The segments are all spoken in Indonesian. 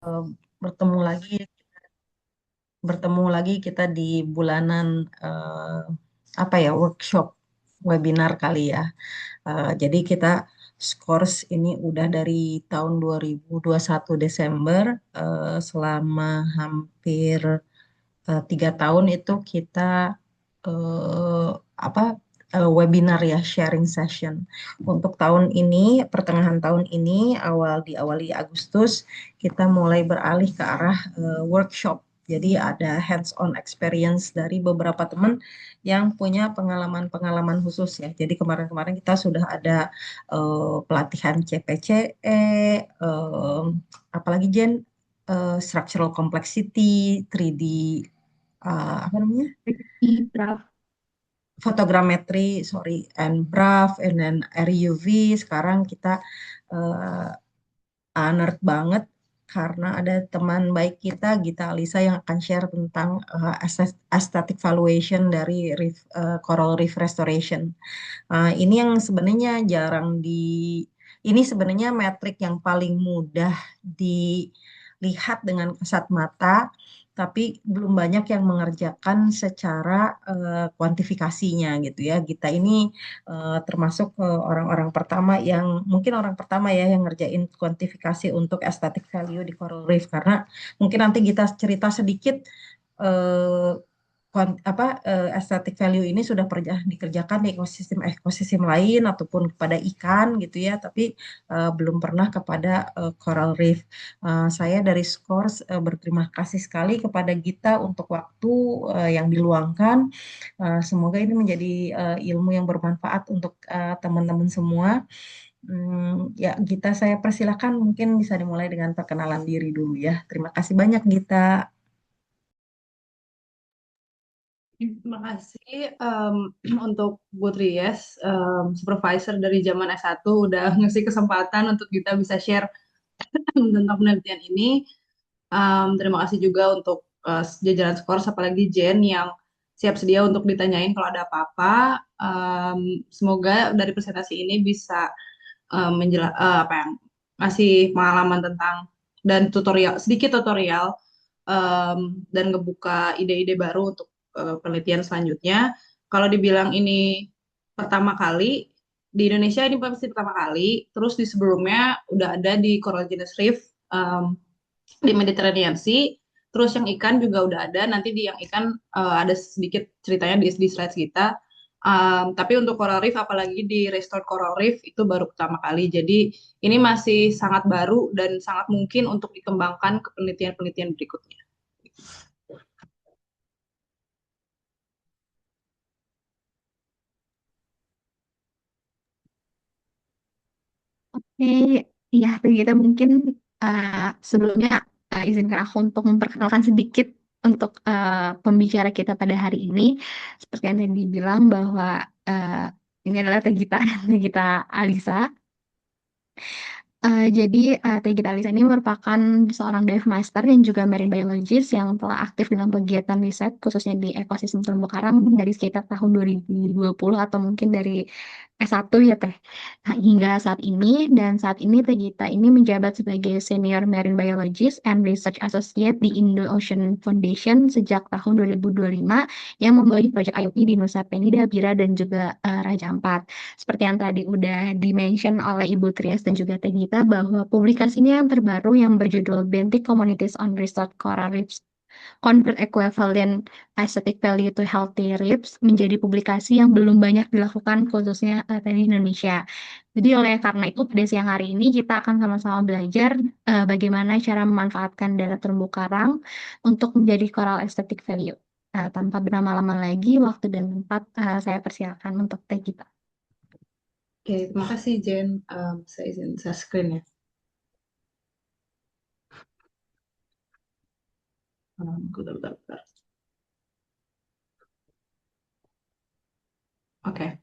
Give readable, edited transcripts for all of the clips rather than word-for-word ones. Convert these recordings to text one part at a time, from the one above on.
Eh, bertemu lagi bertemu lagi kita di bulanan apa ya, workshop webinar kali ya. Jadi kita Scores ini udah dari tahun 2021 Desember, selama hampir 3 tahun itu kita eh, apa webinar ya, sharing session. Untuk tahun ini, pertengahan tahun ini, diawali Agustus, kita mulai beralih ke arah workshop. Jadi ada hands-on experience dari beberapa teman yang punya pengalaman-pengalaman khusus ya. Jadi kemarin-kemarin kita sudah ada pelatihan CPCE, apalagi Jen, structural complexity, 3D, apa namanya? Di draft. Fotogrametri, sorry, and BRAF, and then RUV. Sekarang kita uh, nerd banget karena ada teman baik kita, Gita Alisa, yang akan share tentang aesthetic valuation dari coral reef restoration. Ini yang sebenarnya ini sebenarnya metrik yang paling mudah dilihat dengan kasat mata, tapi belum banyak yang mengerjakan secara kuantifikasinya gitu ya. Kita ini termasuk orang-orang pertama yang mungkin orang pertama ya yang ngerjain kuantifikasi untuk aesthetic value di coral reef, karena mungkin nanti kita cerita sedikit eh, aesthetic value ini sudah pernah dikerjakan di ekosistem lain ataupun kepada ikan gitu ya, tapi belum pernah kepada coral reef. Saya dari Scores berterima kasih sekali kepada Gita untuk waktu yang diluangkan. Semoga ini menjadi ilmu yang bermanfaat untuk teman-teman semua. Ya, Gita, saya persilakan, mungkin bisa dimulai dengan perkenalan diri dulu ya. Terima kasih banyak, Gita. Terima kasih untuk Bu Tries, supervisor dari zaman S1 udah ngasih kesempatan untuk kita bisa share tentang penelitian ini. Terima kasih juga untuk jajaran Skors, apalagi Jen yang siap sedia untuk ditanyain kalau ada apa-apa. Semoga dari presentasi ini bisa apa yang ngasih pengalaman tentang dan tutorial, sedikit tutorial, dan ngebuka ide-ide baru untuk penelitian selanjutnya. Kalau dibilang ini pertama kali di Indonesia, ini pasti pertama kali. Terus di sebelumnya udah ada di Coral Genus Reef, di Mediterranean Sea. Terus yang ikan juga udah ada. Nanti di yang ikan ada sedikit ceritanya di slides kita. Tapi untuk coral reef, apalagi di restored coral reef, itu baru pertama kali. Jadi ini masih sangat baru dan sangat mungkin untuk dikembangkan ke penelitian-penelitian berikutnya. Oke, ya kita mungkin uh, sebelumnya izinkan aku untuk memperkenalkan sedikit untuk pembicara kita pada hari ini. Seperti yang tadi dibilang bahwa uh, ini adalah Tegita, Tegita Alisa. Jadi Teh Gita Alisa ini merupakan seorang dive master dan juga marine biologist yang telah aktif dalam kegiatan riset khususnya di ekosistem terumbu karang dari sekitar tahun 2020 atau mungkin dari S1 ya Teh. Nah, hingga saat ini, dan saat ini Teh Gita ini menjabat sebagai senior marine biologist and research associate di Indo-Ocean Foundation sejak tahun 2025 yang membawahi proyek IoT di Nusa Penida, Bira, dan juga Raja Ampat. Seperti yang tadi udah di-mention oleh Ibu Trias dan juga Teh Gita bahwa publikasinya yang terbaru yang berjudul Benthic Communities on Restored Coral Reefs Convert Equivalent Aesthetic Value to Healthy Reefs menjadi publikasi yang belum banyak dilakukan khususnya di Indonesia. Jadi oleh karena itu pada siang hari ini kita akan sama-sama belajar bagaimana cara memanfaatkan data terumbu karang untuk menjadi coral aesthetic value. Tanpa berlama-lama lagi, waktu dan tempat saya persilakan untuk Teh Gita. Oke, terima kasih Jen. Saya izin share screen ya. Bentar, bentar, bentar. Oke.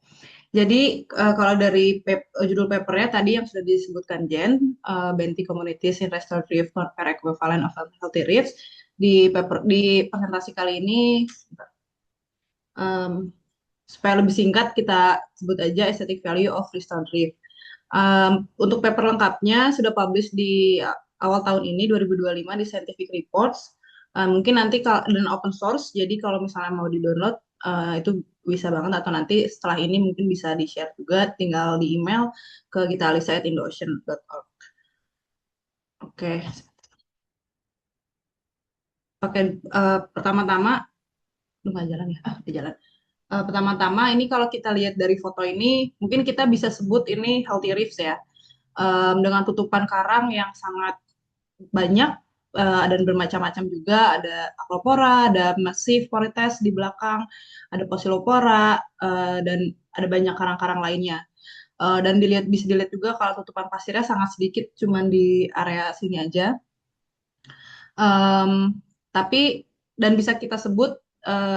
Jadi kalau dari judul papernya tadi yang sudah disebutkan Jen, Benthic Communities in Restored Reef Compare Equivalent of Healthy Reefs, di presentasi kali ini, em, supaya lebih singkat kita sebut aja Aesthetic Value of Restored Reef. Untuk paper lengkapnya sudah publish di awal tahun ini 2025 di Scientific Reports. Mungkin nanti dan open source, jadi kalau misalnya mau di-download itu bisa banget, atau nanti setelah ini mungkin bisa di-share juga, tinggal di email ke gitalisa@indoocean.org. Oke, oke. Pertama-tama, lu nggak jalan ya? Di jalan. Pertama-tama ini kalau kita lihat dari foto ini, mungkin kita bisa sebut ini healthy reefs ya, dengan tutupan karang yang sangat banyak dan bermacam-macam juga. Ada Acropora, ada Massive Porites di belakang, ada Poecilopora, dan ada banyak karang-karang lainnya. Dan bisa dilihat juga kalau tutupan pasirnya sangat sedikit, cuman di area sini aja. Tapi dan bisa kita sebut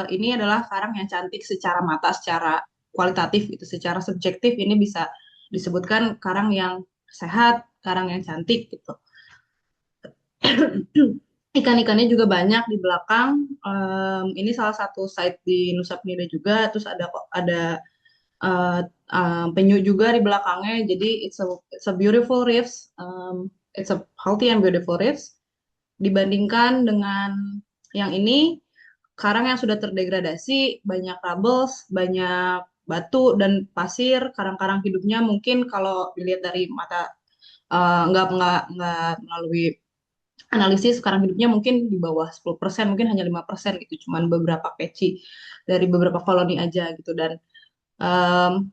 ini adalah karang yang cantik secara mata, secara kualitatif gitu, secara subjektif ini bisa disebutkan karang yang sehat, karang yang cantik gitu. Ikan-ikannya juga banyak di belakang. Ini salah satu site di Nusa Penida juga. Terus ada penyu juga di belakangnya. Jadi it's a beautiful reefs. It's a healthy and beautiful reefs. Dibandingkan dengan yang ini, karang yang sudah terdegradasi, banyak rubbles, banyak batu dan pasir. Karang-karang hidupnya mungkin kalau dilihat dari mata nggak melalui analisis, sekarang hidupnya mungkin di bawah 10%, mungkin hanya 5% gitu, cuman beberapa peci dari beberapa koloni aja gitu. Dan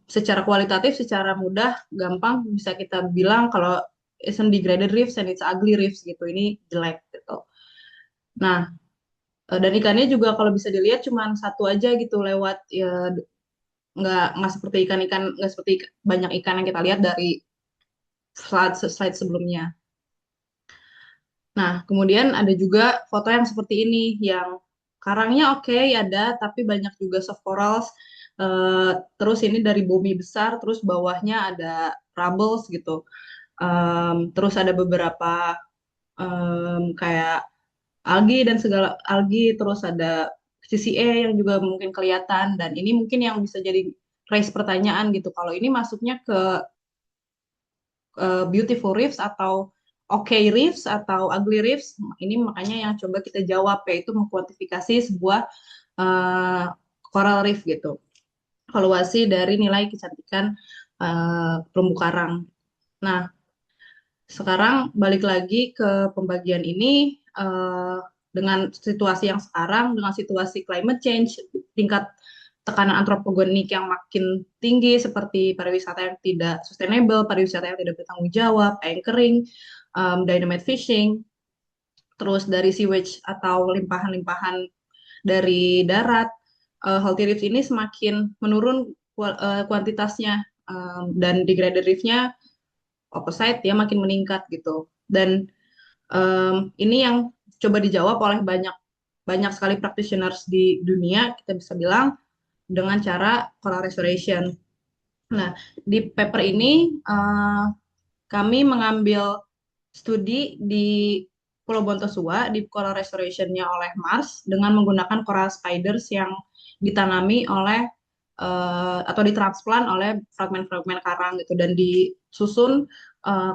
secara kualitatif, secara mudah, gampang bisa kita bilang kalau it's degraded reefs and it's ugly reefs gitu, ini jelek gitu. Nah, dan ikannya juga kalau bisa dilihat cuman satu aja gitu lewat, ya nggak seperti nggak seperti banyak ikan yang kita lihat dari slide sebelumnya. Nah, kemudian ada juga foto yang seperti ini, yang karangnya oke ada, tapi banyak juga soft corals. Terus ini dari bumi besar, terus bawahnya ada rubbles gitu. Terus ada beberapa kayak algi dan segala algi, terus ada CCA yang juga mungkin kelihatan. Dan ini mungkin yang bisa jadi raise pertanyaan gitu, kalau ini masuknya ke beautiful reefs atau okay reefs atau ugly reefs, ini makanya yang coba kita jawab, yaitu mengkuantifikasi sebuah coral reef gitu, valuasi dari nilai kecantikan terumbu karang. Nah, sekarang balik lagi ke pembagian ini, dengan situasi yang sekarang, dengan situasi climate change, tingkat tekanan antropogenik yang makin tinggi, seperti pariwisata yang tidak sustainable, pariwisata yang tidak bertanggung jawab, anchoring, dynamite fishing, terus dari sewage atau limpahan-limpahan dari darat, healthy reefs ini semakin menurun kuantitasnya, dan degraded reefnya opposite dia makin meningkat gitu. Dan ini yang coba dijawab oleh banyak sekali practitioners di dunia, kita bisa bilang dengan cara coral restoration. Nah, di paper ini kami mengambil studi di Pulau Bontosua, di coral restoration-nya oleh Mars, dengan menggunakan coral spiders yang ditanami oleh atau ditransplant oleh fragmen-fragmen karang gitu, dan disusun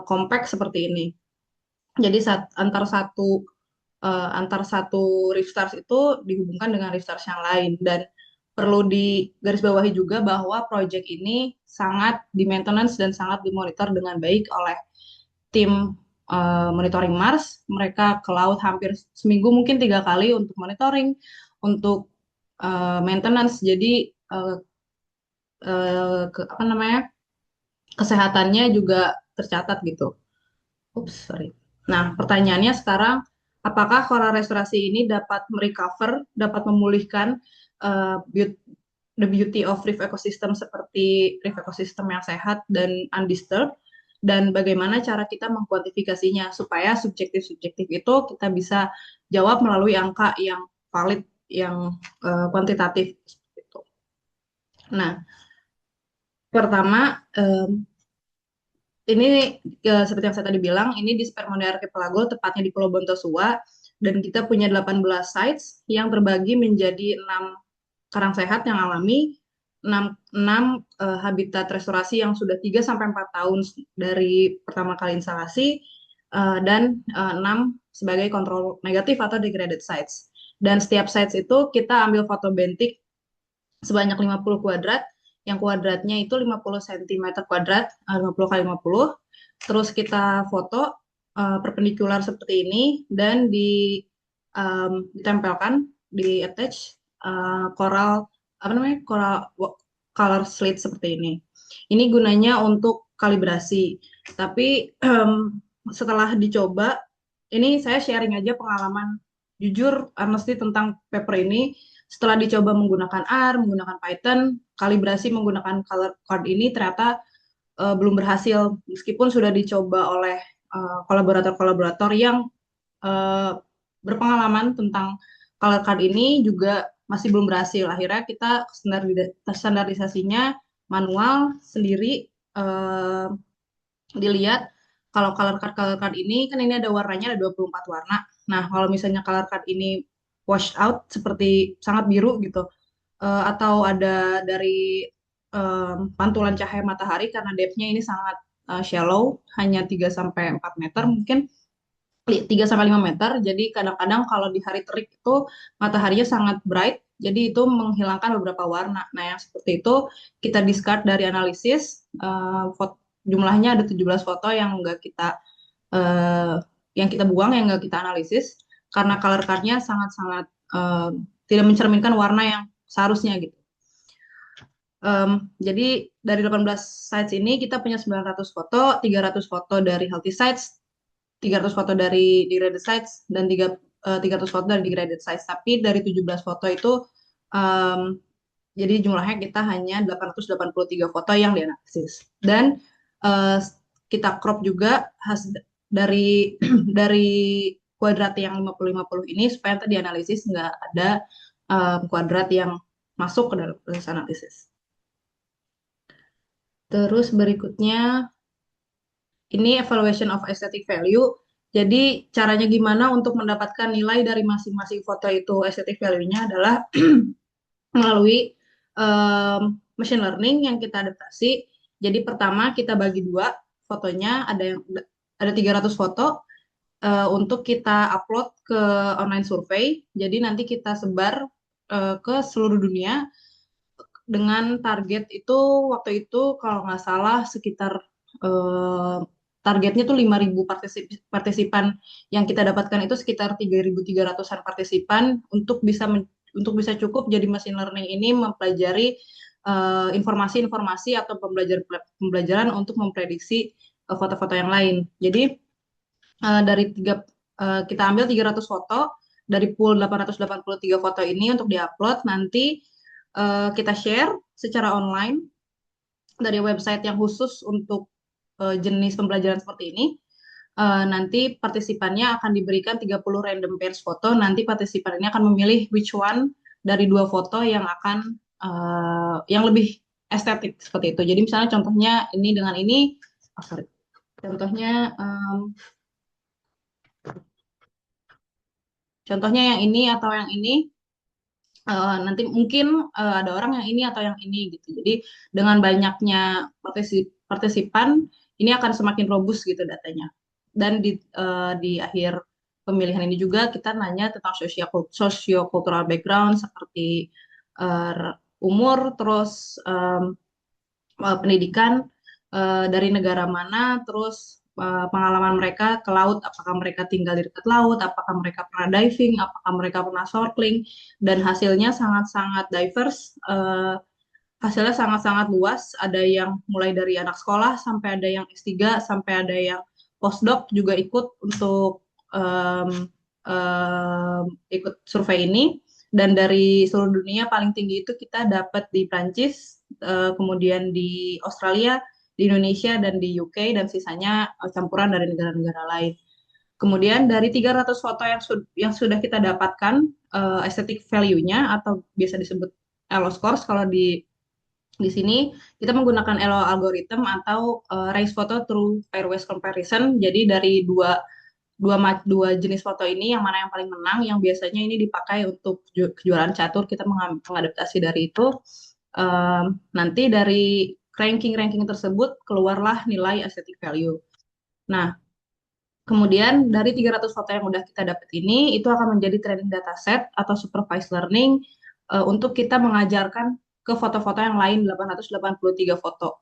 kompak seperti ini. Jadi antar satu reef stars itu dihubungkan dengan reef stars yang lain. Dan perlu digarisbawahi juga bahwa proyek ini sangat di maintenance dan sangat dimonitor dengan baik oleh tim monitoring Mars. Mereka ke laut hampir seminggu, mungkin 3 kali untuk monitoring, untuk maintenance. Jadi apa namanya, kesehatannya juga tercatat gitu. Sorry. Nah, pertanyaannya sekarang, apakah coral restorasi ini dapat merecover, dapat memulihkan the beauty of reef ecosystem, seperti reef ecosystem yang sehat dan undisturbed, dan bagaimana cara kita mengkuantifikasinya supaya subjektif-subjektif itu kita bisa jawab melalui angka yang valid, yang kuantitatif gitu. Nah, pertama, ini seperti yang saya tadi bilang, ini di Spermonea Archipelago, tepatnya di Pulau Bontosua, dan kita punya 18 sites yang terbagi menjadi 6 karang sehat yang alami, 6 habitat restorasi yang sudah 3-4 tahun dari pertama kali instalasi, dan 6 sebagai kontrol negatif atau degraded sites. Dan setiap sites itu kita ambil foto bentik sebanyak 50 kuadrat, yang kuadratnya itu 50 cm kuadrat, 50 kali 50. Terus kita foto perpendikular seperti ini dan ditempelkan, di attach coral apa namanya color slate seperti ini. Ini gunanya untuk kalibrasi. Tapi setelah dicoba, ini saya sharing aja pengalaman jujur, honestly tentang paper ini. Setelah dicoba menggunakan R, menggunakan Python, kalibrasi menggunakan color code ini ternyata belum berhasil, meskipun sudah dicoba oleh kolaborator-kolaborator yang uh, berpengalaman tentang color card ini juga masih belum berhasil. Akhirnya kita standarisasinya manual sendiri. Dilihat kalau color card ini kan ini ada warnanya, ada 24 warna. Nah, kalau misalnya color card ini washed out seperti sangat biru gitu, atau ada dari pantulan cahaya matahari karena depth-nya ini sangat shallow, hanya 3 sampai 4 meter mungkin, 3 sampai 5 meter. Jadi kadang-kadang kalau di hari terik itu mataharinya sangat bright, jadi itu menghilangkan beberapa warna. Nah, yang seperti itu kita discard dari analisis. Jumlahnya ada 17 foto yang enggak kita eh, yang kita buang, yang enggak kita analisis karena color card-nya sangat-sangat tidak mencerminkan warna yang seharusnya gitu. Jadi dari 18 sites ini kita punya 900 foto, 300 foto dari healthy sites, 300 foto dari degraded sites, dan 300 foto dari degraded sites. Tapi dari 17 foto itu, jadi jumlahnya kita hanya 883 foto yang dianalisis. Dan kita crop juga dari dari kuadrat yang 50-50 ini supaya nanti dianalisis nggak ada kuadrat yang masuk ke dalam proses analisis. Terus berikutnya, ini evaluation of aesthetic value. Jadi caranya gimana untuk mendapatkan nilai dari masing-masing foto itu aesthetic value-nya adalah melalui machine learning yang kita adaptasi. Jadi pertama kita bagi dua fotonya, ada 300 foto untuk kita upload ke online survey. Jadi nanti kita sebar ke seluruh dunia dengan target itu waktu itu kalau nggak salah sekitar targetnya tuh 5.000 partisipan, yang kita dapatkan itu sekitar 3.300-an partisipan untuk bisa cukup. Jadi machine learning ini mempelajari informasi-informasi atau pembelajaran untuk memprediksi foto-foto yang lain. Jadi kita ambil 300 foto dari pool 883 foto ini untuk diupload. Nanti kita share secara online dari website yang khusus untuk jenis pembelajaran seperti ini. Nanti partisipannya akan diberikan 30 random pairs foto. Nanti partisipan ini akan memilih which one dari 2 foto yang akan yang lebih estetik seperti itu. Jadi misalnya contohnya ini dengan ini, contohnya yang ini atau yang ini. Nanti mungkin ada orang yang ini atau yang ini gitu. Jadi dengan banyaknya partisipan ini akan semakin robust gitu datanya. Dan di akhir pemilihan ini juga kita nanya tentang socio-cultural background seperti umur, terus pendidikan, dari negara mana, terus pengalaman mereka ke laut, apakah mereka tinggal di dekat laut, apakah mereka pernah diving, apakah mereka pernah snorkeling, dan hasilnya sangat-sangat diverse, hasilnya sangat-sangat luas. Ada yang mulai dari anak sekolah sampai ada yang S3 sampai ada yang postdoc juga ikut untuk ikut survei ini. Dan dari seluruh dunia paling tinggi itu kita dapat di Prancis, kemudian di Australia, di Indonesia, dan di UK, dan sisanya campuran dari negara-negara lain. Kemudian dari 300 foto yang sudah kita dapatkan aesthetic value-nya atau biasa disebut ELO scores, kalau di sini kita menggunakan ELO algorithm atau race photo through pairwise comparison. Jadi dari dua jenis foto ini yang mana yang paling menang, yang biasanya ini dipakai untuk kejuaraan catur, kita mengadaptasi dari itu. Nanti dari ranking tersebut keluarlah nilai aesthetic value. Nah, Kemudian dari 300 foto yang udah kita dapat ini, itu akan menjadi training dataset atau supervised learning untuk kita mengajarkan ke foto-foto yang lain 883 foto.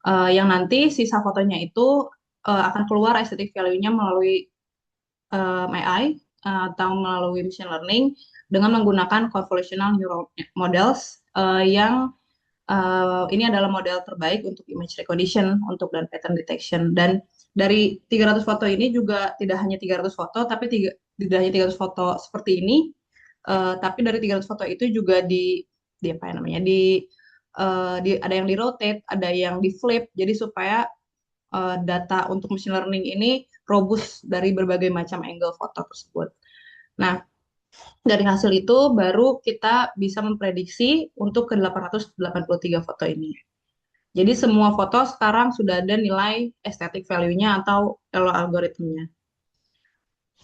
Yang nanti sisa fotonya itu akan keluar aesthetic value-nya melalui AI atau melalui machine learning dengan menggunakan convolutional neural models yang ini adalah model terbaik untuk image recognition untuk dan pattern detection. Dan dari 300 foto ini juga tidak hanya 300 foto, tapi tidak hanya 300 foto seperti ini, tapi dari 300 foto itu juga di apa ya namanya, ada yang di rotate, ada yang di flip, jadi supaya data untuk machine learning ini robust dari berbagai macam angle foto tersebut. Nah, dari hasil itu baru kita bisa memprediksi untuk ke 883 foto ini. Jadi semua foto sekarang sudah ada nilai aesthetic value-nya atau Elo algoritmnya.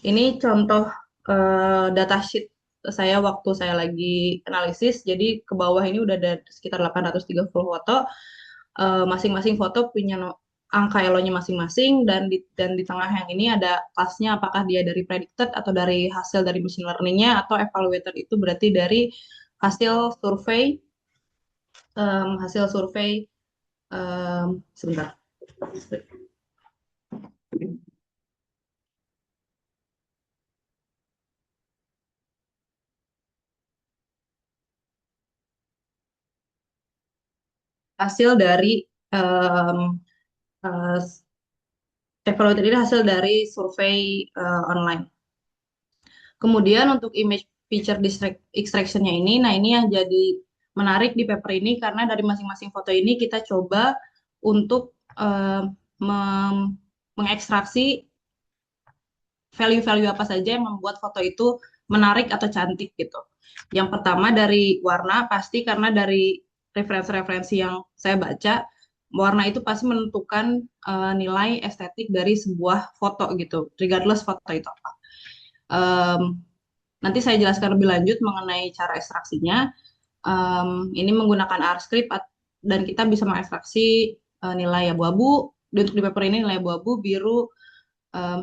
Ini contoh datasheet saya waktu saya lagi analisis. Jadi ke bawah ini udah ada sekitar 830 foto. Masing-masing foto punya angka Elo-nya masing-masing, dan di tengah yang ini ada kelasnya apakah dia dari predicted atau dari hasil dari machine learning-nya, atau evaluated itu berarti dari hasil survei sebentar. Hasil dari evaluated ini hasil dari survei online. Kemudian untuk image feature extraction-nya ini, nah ini yang jadi menarik di paper ini karena dari masing-masing foto ini kita coba untuk mengekstraksi value-value apa saja yang membuat foto itu menarik atau cantik gitu. Yang pertama dari warna, pasti karena dari referensi-referensi yang saya baca, warna itu pasti menentukan nilai estetik dari sebuah foto gitu, regardless foto itu apa. Nanti saya jelaskan lebih lanjut mengenai cara ekstraksinya. Ini menggunakan R-script dan kita bisa mengekstraksi nilai abu-abu. Untuk di paper ini nilai abu-abu, biru,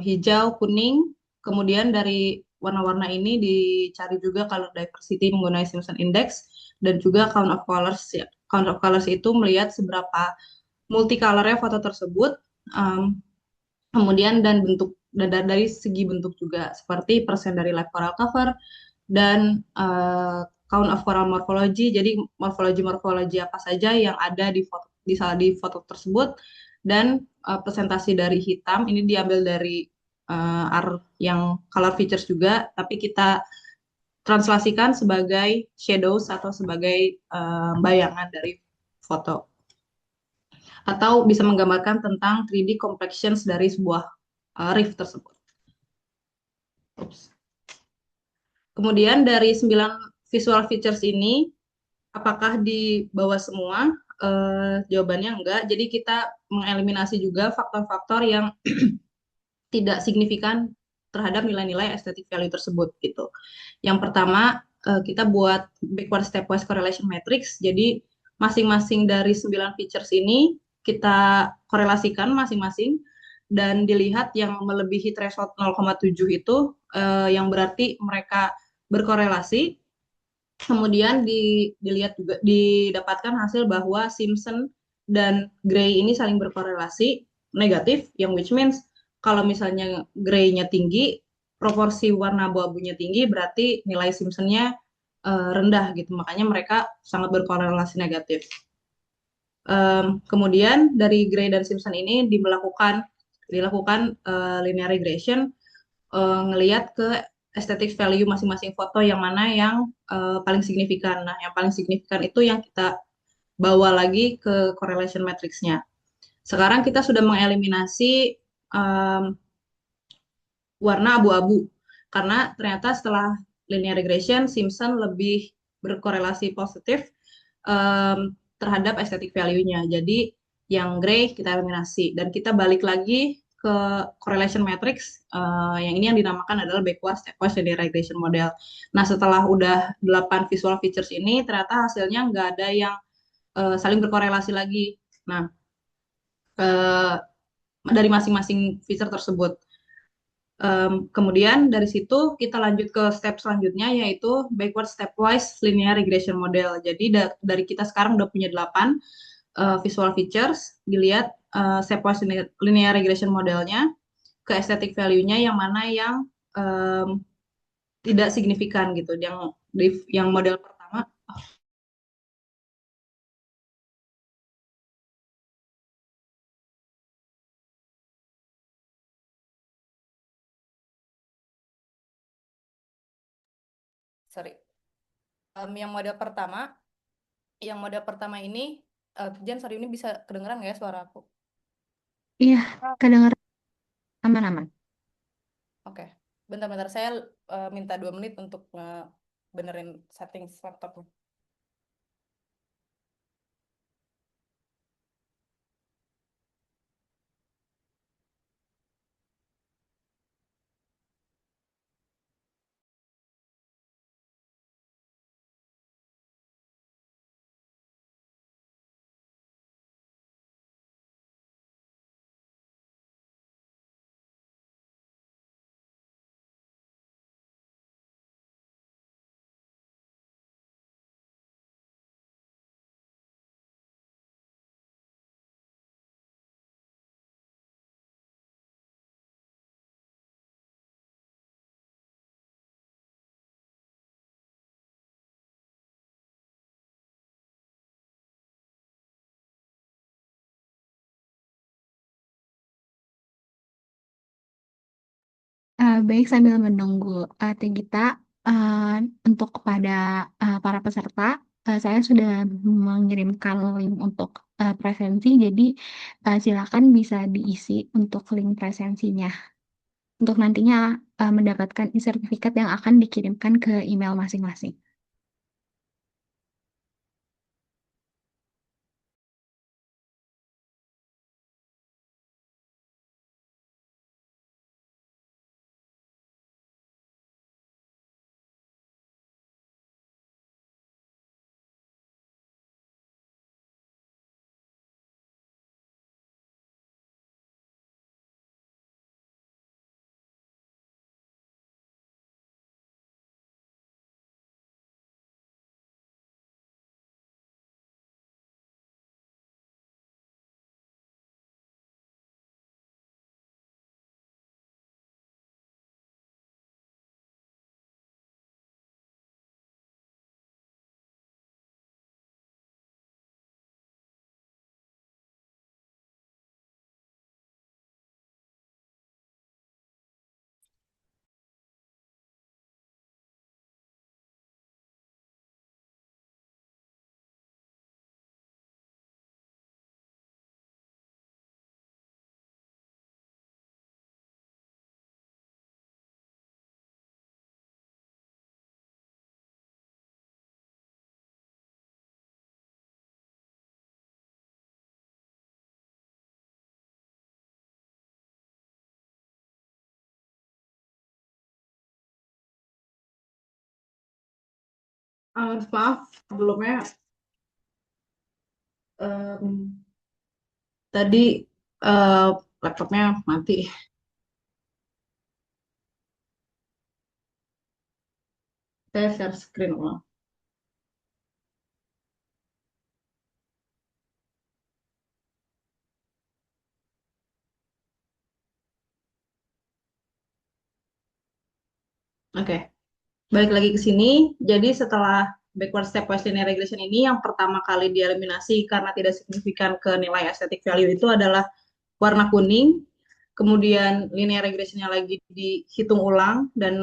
hijau, kuning. Kemudian dari warna-warna ini dicari juga color diversity menggunakan Simpson Index, dan juga count of colors. Ya. Count of colors itu melihat seberapa multicolornya foto tersebut. Kemudian dan bentuk, dan dari segi bentuk juga seperti persen dari live coral cover dan count of coral morphology. Jadi morfologi apa saja yang ada di foto tersebut, dan presentasi dari hitam ini diambil dari R yang color features juga, tapi kita translasikan sebagai shadows atau sebagai bayangan dari foto, atau bisa menggambarkan tentang 3D complexions dari sebuah reef tersebut. Oops. Kemudian dari 9 visual features ini, apakah di bawah semua? Jawabannya enggak. Jadi kita mengeliminasi juga faktor-faktor yang tidak signifikan terhadap nilai-nilai aesthetic value tersebut gitu. Yang pertama, kita buat backward stepwise correlation matrix. Jadi masing-masing dari 9 features ini kita korelasikan masing-masing, dan dilihat yang melebihi threshold 0,7 itu yang berarti mereka berkorelasi. Kemudian dilihat juga, didapatkan hasil bahwa Simpson dan Gray ini saling berkorelasi negatif, yang which means kalau misalnya Gray-nya tinggi, proporsi warna abu-abunya tinggi, berarti nilai Simpson-nya rendah gitu. Makanya mereka sangat berkorelasi negatif. Kemudian dari Gray dan Simpson ini dilakukan linear regression, ngelihat ke aesthetic value masing-masing foto yang mana yang paling signifikan. Nah, yang paling signifikan itu yang kita bawa lagi ke correlation matrix-nya. Sekarang kita sudah mengeliminasi warna abu-abu, karena ternyata setelah linear regression, Simpson lebih berkorelasi positif terhadap aesthetic value-nya. Jadi yang gray kita eliminasi, dan kita balik lagi ke correlation matrix, yang ini yang dinamakan adalah backward stepwise linear regression model. Nah, setelah udah 8 visual features ini, ternyata hasilnya nggak ada yang saling berkorelasi lagi. Nah, dari masing-masing feature tersebut. Kemudian dari situ kita lanjut ke step selanjutnya yaitu backward stepwise linear regression model. Jadi dari kita sekarang udah punya 8 visual features, dilihat stepwise linear regression modelnya ke aesthetic value-nya yang mana yang tidak signifikan gitu. Yang model pertama, sorry, yang model pertama ini, Jan, sorry, ini bisa kedengeran nggak ya suara aku? Iya, kedengeran aman-aman. Oke, bentar-bentar saya minta 2 menit untuk benerin settings laptopnya. Baik, sambil menunggu Tigita, uh, untuk kepada para peserta, saya sudah mengirimkan link untuk presensi, jadi silakan bisa diisi untuk link presensinya, untuk nantinya mendapatkan sertifikat yang akan dikirimkan ke email masing-masing. Maaf, sebelumnya em, tadi eh, laptopnya mati. Saya share screen ulang. Oke, balik lagi ke sini. Jadi setelah backward stepwise linear regression ini, yang pertama kali dieliminasi karena tidak signifikan ke nilai aesthetic value itu adalah warna kuning. Kemudian linear regressionnya lagi dihitung ulang, dan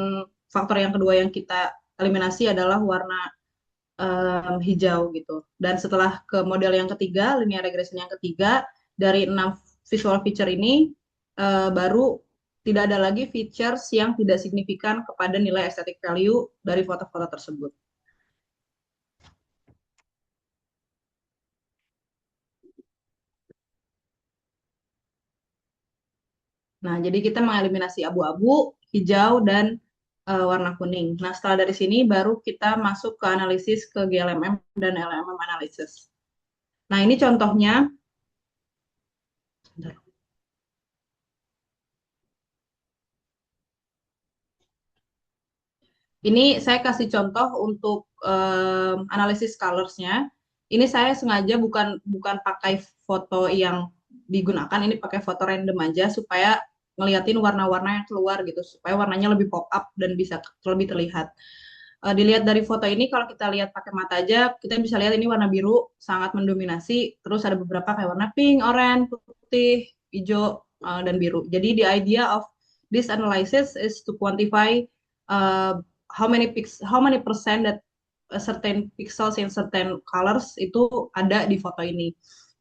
faktor yang kedua yang kita eliminasi adalah warna hijau gitu. Dan setelah ke model yang ketiga, linear regression yang ketiga, dari 6 visual feature ini baru tidak ada lagi features yang tidak signifikan kepada nilai aesthetic value dari foto-foto tersebut. Nah, jadi kita mengeliminasi abu-abu, hijau, dan warna kuning. Nah, setelah dari sini baru kita masuk ke analisis ke GLMM dan LMM analysis. Nah, ini contohnya. Ini saya kasih contoh untuk analisis colors-nya. Ini saya sengaja bukan bukan pakai foto yang digunakan, ini pakai foto random aja supaya ngeliatin warna-warna yang keluar gitu, supaya warnanya lebih pop up dan bisa lebih terlihat. Dilihat dari foto ini, kalau kita lihat pakai mata aja, kita bisa lihat ini warna biru sangat mendominasi. Terus ada beberapa kayak warna pink, oranye, putih, hijau, dan biru. Jadi the idea of this analysis is to quantify uh, how many percent that a certain pixels in certain colors itu ada di foto ini.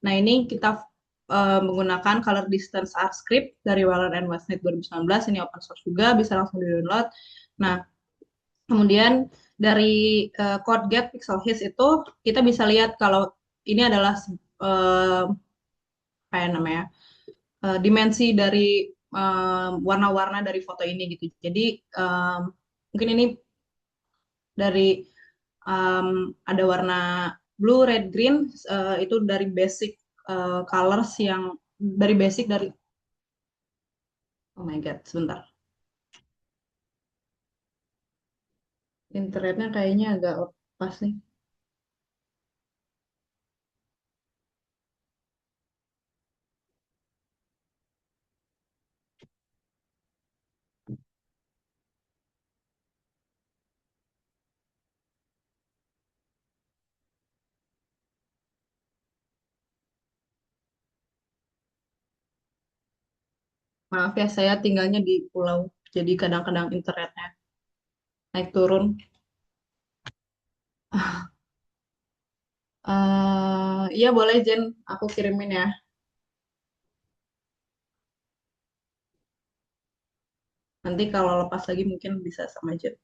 Nah ini kita menggunakan color distance art script dari Weller and Westnett 2019. Ini open source juga, bisa langsung di download. Nah kemudian dari code get pixel his itu kita bisa lihat kalau ini adalah kayak namanya dimensi dari warna-warna dari foto ini gitu. Jadi mungkin ini dari ada warna blue, red, green itu dari basic colors yang dari basic dari oh my god sebentar internetnya kayaknya agak lepas nih. Maaf ya saya tinggalnya di pulau jadi kadang-kadang internetnya naik turun. Iya boleh Jen, aku kirimin ya. Nanti kalau lepas lagi mungkin bisa sama Jen.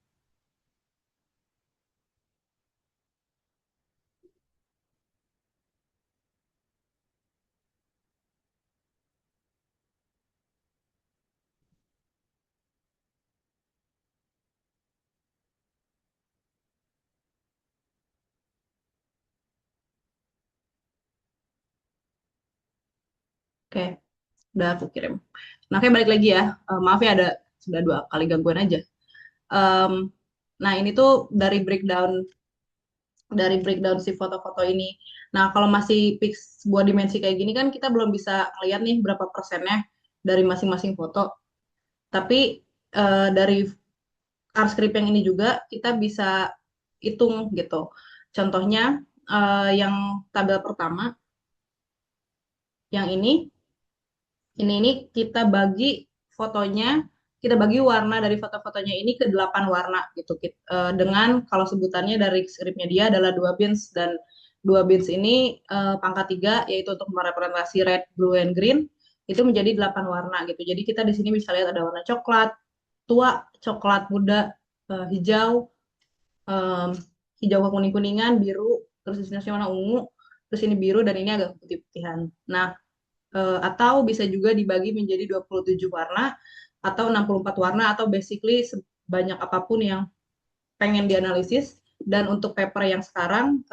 Oke, udah aku kirim. Nah, kayak balik lagi ya. Maaf ya ada sudah 2 kali gangguan aja. Em, nah, ini tuh dari breakdown si foto-foto ini. Nah, kalau masih fix sebuah dimensi kayak gini kan kita belum bisa ngeliat nih berapa persennya dari masing-masing foto. Tapi dari art script yang ini juga kita bisa hitung gitu. Contohnya yang tabel pertama, yang ini kita bagi fotonya, kita bagi warna dari foto-fotonya ini ke 8 warna gitu. Dengan kalau sebutannya dari skripnya dia adalah 2 bins dan 2 bins ini pangkat 3 yaitu untuk merepresentasi red, blue, and green itu menjadi 8 warna gitu. Jadi kita di sini bisa lihat ada warna coklat, tua, coklat muda, hijau, em, hijau ke kuning-kuningan, biru, terus di sini warna ungu, terus ini biru dan ini agak putih-putihan. Nah, atau bisa juga dibagi menjadi 27 warna atau 64 warna atau basically sebanyak apapun yang pengen dianalisis. Dan untuk paper yang sekarang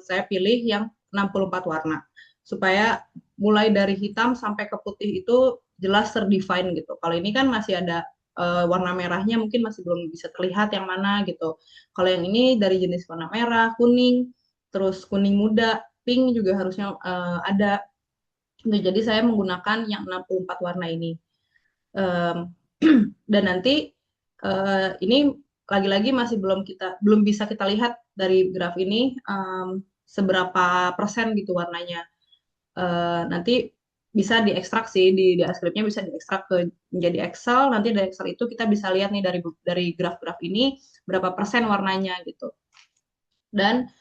saya pilih yang 64 warna supaya mulai dari hitam sampai ke putih itu jelas terdefine gitu. Kalau ini kan masih ada warna merahnya mungkin masih belum bisa terlihat yang mana gitu. Kalau yang ini dari jenis warna merah, kuning, terus kuning muda, pink juga harusnya ada. Nah, jadi saya menggunakan yang 64 warna ini. Um, dan nanti ini lagi-lagi masih belum bisa kita lihat dari graf ini seberapa persen gitu warnanya. Nanti bisa diekstrak sih di script-nya bisa diekstrak menjadi Excel. Nanti dari Excel itu kita bisa lihat nih dari graf-graf ini berapa persen warnanya gitu. Dan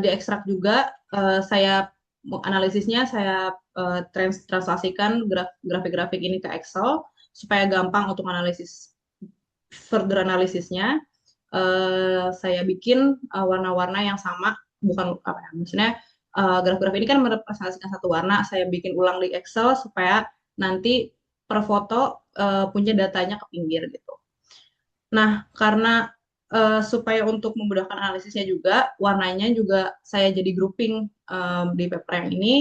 diekstrak juga saya analisisnya saya translasikan grafik-grafik ini ke Excel supaya gampang untuk analisis further analisisnya. Saya bikin warna-warna yang sama, bukan apa ya, maksudnya graf-graf ini kan merepresentasikan satu warna, saya bikin ulang di Excel supaya nanti per foto punya datanya ke pinggir gitu. Nah, karena supaya untuk memudahkan analisisnya juga, warnanya juga saya jadi grouping di paper yang ini.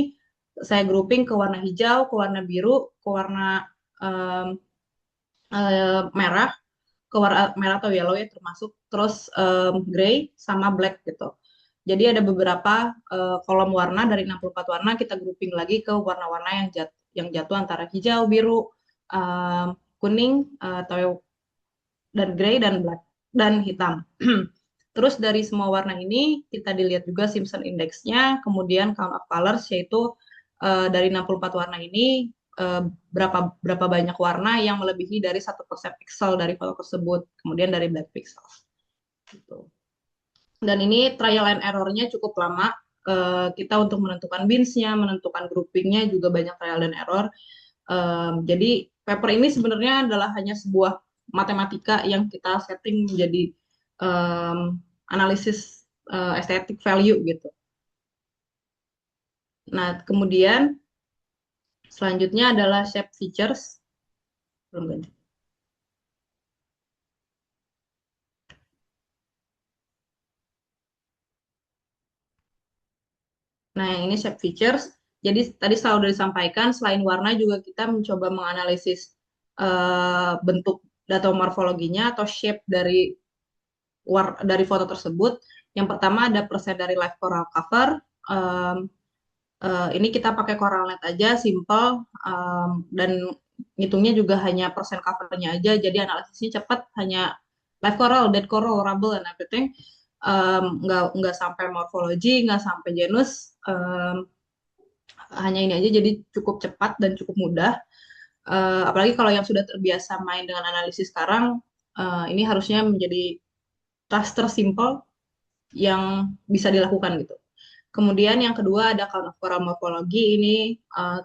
Saya grouping ke warna hijau, ke warna biru, ke warna merah, ke warna merah atau yellow ya termasuk. terus gray, sama black gitu. Jadi ada beberapa kolom warna dari 64 warna kita grouping lagi ke warna-warna yang jatuh antara hijau, biru, kuning, atau dan gray dan black dan hitam. Terus dari semua warna ini kita dilihat juga Simpson Index-nya, kemudian count of colors yaitu dari 64 warna ini berapa banyak warna yang melebihi dari 1% pixel dari foto tersebut, kemudian dari black pixels. Gitu. Dan ini trial and error-nya cukup lama. Kita untuk menentukan bins-nya, menentukan grouping-nya juga banyak trial dan error. Jadi paper ini sebenarnya adalah hanya sebuah matematika yang kita setting menjadi analisis aesthetic value gitu. Nah, kemudian selanjutnya adalah shape features. Belum ganti. Nah, yang ini shape features. Jadi tadi selalu disampaikan, selain warna juga kita mencoba menganalisis bentuk data morfologinya atau shape dari foto tersebut. Yang pertama ada persen dari live coral cover. Ini kita pakai CoralNet aja, simple, dan ngitungnya juga hanya persen covernya aja, jadi analisisnya cepat, hanya live coral, dead coral, rubble, and everything. Nggak sampai morfologi, nggak sampai genus, hanya ini aja, jadi cukup cepat dan cukup mudah. Apalagi kalau yang sudah terbiasa main dengan analisis sekarang, ini harusnya menjadi task tersimple yang bisa dilakukan gitu. Kemudian yang kedua ada count of coral morphology, ini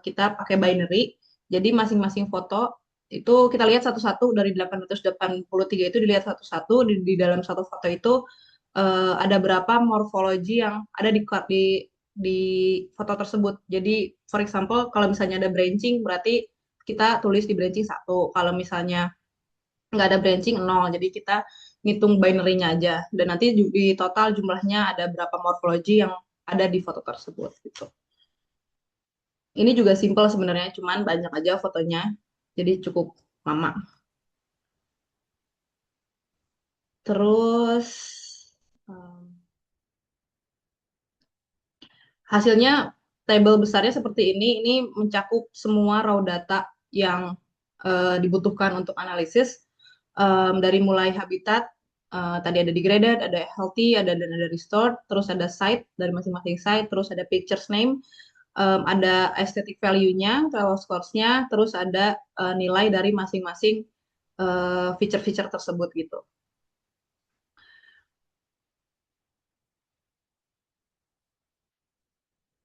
kita pakai binary. Jadi masing-masing foto itu kita lihat satu-satu, dari 883 itu dilihat satu-satu, di dalam satu foto itu ada berapa morfologi yang ada di foto tersebut. Jadi for example kalau misalnya ada branching berarti kita tulis di branching 1. Kalau misalnya nggak ada branching 0, jadi kita ngitung binary-nya aja. Dan nanti di total jumlahnya ada berapa morfologi yang ada di foto tersebut gitu. Ini juga simple sebenarnya, cuman banyak aja fotonya, jadi cukup lama. Terus hasilnya table besarnya seperti ini mencakup semua raw data yang dibutuhkan untuk analisis, dari mulai habitat, tadi ada degraded, ada healthy, dan ada restored, terus ada site dari masing-masing site, terus ada pictures name, ada aesthetic value-nya, Trello scores-nya, terus ada nilai dari masing-masing feature-feature tersebut gitu.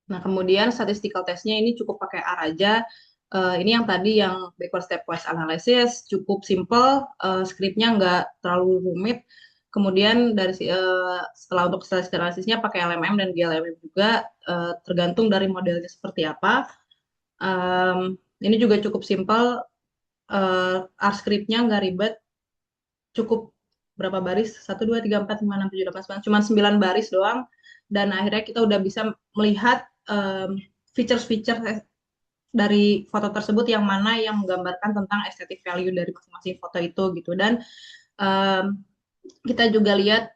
Nah, kemudian statistical test-nya ini cukup pakai R aja. Ini yang tadi yang backward stepwise analysis, cukup simple, skripnya nggak terlalu rumit. Kemudian dari setelah untuk statistical analisisnya pakai LMM dan GLMM juga, tergantung dari modelnya seperti apa. Ini juga cukup simple, R script-nya nggak ribet, cukup berapa baris? 1, 2, 3, 4, 5, 6, 7, 8, 9, cuma 9 baris doang. Dan akhirnya kita udah bisa melihat features-feature dari foto tersebut yang mana yang menggambarkan tentang aesthetic value dari masing-masing foto itu gitu. Dan kita juga lihat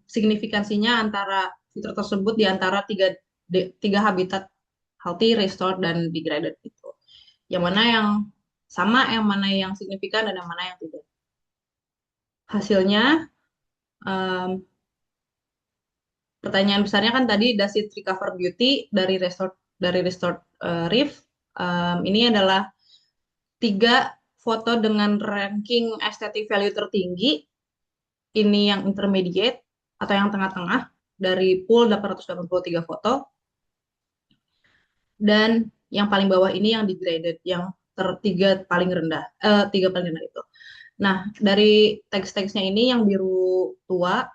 signifikansinya antara fitur tersebut di antara tiga habitat, healthy, restored, dan degraded gitu. Yang mana yang sama, yang mana yang signifikan, dan yang mana yang tidak. Hasilnya, pertanyaan besarnya kan tadi, does it recover beauty dari restored reef? Ini adalah 3 foto dengan ranking aesthetic value tertinggi. Ini yang intermediate atau yang tengah-tengah dari pool 883 foto. Dan yang paling bawah ini yang degraded, yang tiga paling rendah itu. Nah, dari teks-teksnya ini yang biru tua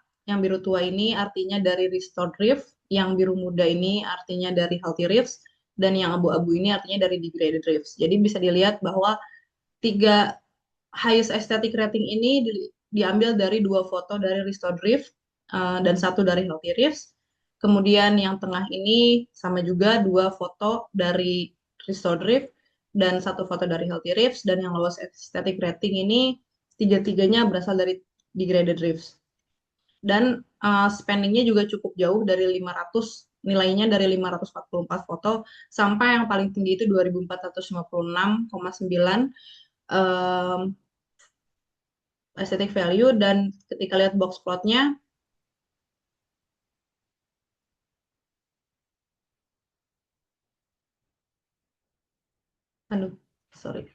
ini artinya dari restored reef, yang biru muda ini artinya dari healthy reefs, dan yang abu-abu ini artinya dari degraded reefs. Jadi bisa dilihat bahwa 3 highest aesthetic rating ini diambil dari 2 foto dari restored reef dan 1 dari healthy reefs. Kemudian yang tengah ini sama juga 2 foto dari restored reef dan 1 foto dari healthy reefs, dan yang lowest aesthetic rating ini 3-3-nya berasal dari degraded reefs. dan spendingnya juga cukup jauh dari 500, nilainya dari 544 foto sampai yang paling tinggi itu 2456,9 um, aesthetic value. Dan ketika lihat box plotnya, aduh sorry,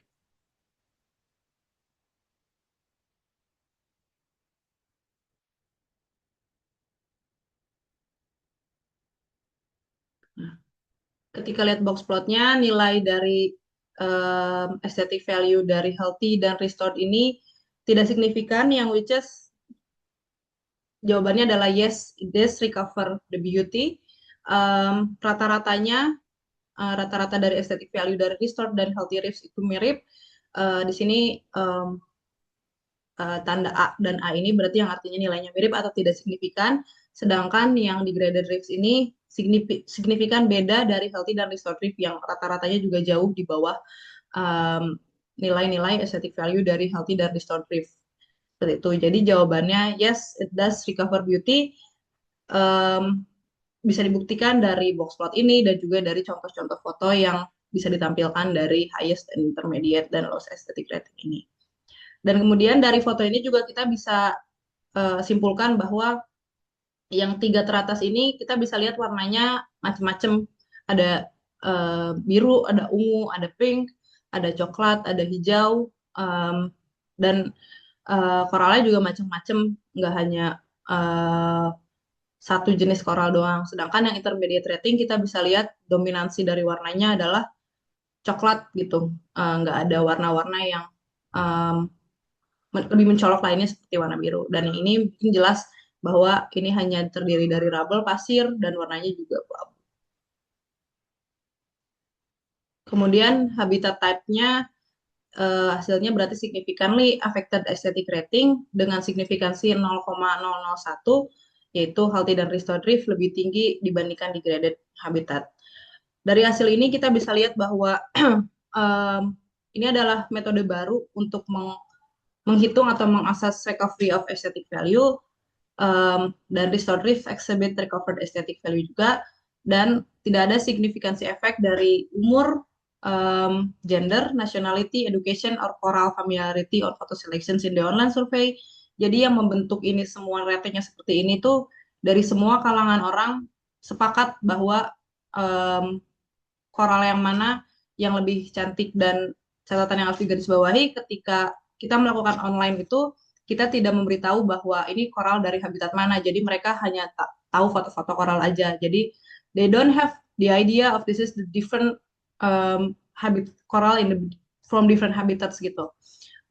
ketika lihat box plotnya, nilai dari aesthetic value dari healthy dan restored ini tidak signifikan, yang which is jawabannya adalah yes, it does recover the beauty. Rata-ratanya, rata-rata dari aesthetic value dari restored dan healthy ribs itu mirip. Di sini tanda A dan A ini berarti yang artinya nilainya mirip atau tidak signifikan. Sedangkan yang degraded ribs ini signifikan beda dari healthy dan restored rib yang rata-ratanya juga jauh di bawah nilai-nilai aesthetic value dari healthy dan restored rib. Seperti itu. Jadi jawabannya yes, it does recover beauty. Bisa dibuktikan dari box plot ini dan juga dari contoh-contoh foto yang bisa ditampilkan dari highest, intermediate, dan lowest aesthetic rating ini. Dan kemudian dari foto ini juga kita bisa simpulkan bahwa yang 3 teratas ini kita bisa lihat warnanya macam-macam. Ada biru, ada ungu, ada pink, ada coklat, ada hijau, dan koralnya juga macam-macam, nggak hanya satu jenis koral doang. Sedangkan yang intermediate rating kita bisa lihat dominansi dari warnanya adalah coklat gitu. Nggak ada warna-warna yang um, lebih mencolok lainnya seperti warna biru. Dan yang ini mungkin jelas bahwa ini hanya terdiri dari rubble, pasir, dan warnanya juga abu-abu. Kemudian habitat type-nya hasilnya berarti significantly affected aesthetic rating dengan signifikansi 0,001, yaitu healthy dan restored reef lebih tinggi dibandingkan degraded habitat. Dari hasil ini kita bisa lihat bahwa ini adalah metode baru untuk menghitung atau mengasas recovery of aesthetic value, dan restored reef exhibit recovered aesthetic value juga, dan tidak ada signifikansi efek dari umur, gender, nationality, education, or coral familiarity or photo selections in the online survey. Jadi yang membentuk ini semua ratingnya seperti ini tuh dari semua kalangan orang sepakat bahwa koral yang mana yang lebih cantik. Dan catatan yang harus digarisbawahi, ketika kita melakukan online itu kita tidak memberitahu bahwa ini koral dari habitat mana. Jadi mereka hanya tahu foto-foto koral aja. Jadi they don't have the idea of this is the different habit coral in the, from different habitats gitu.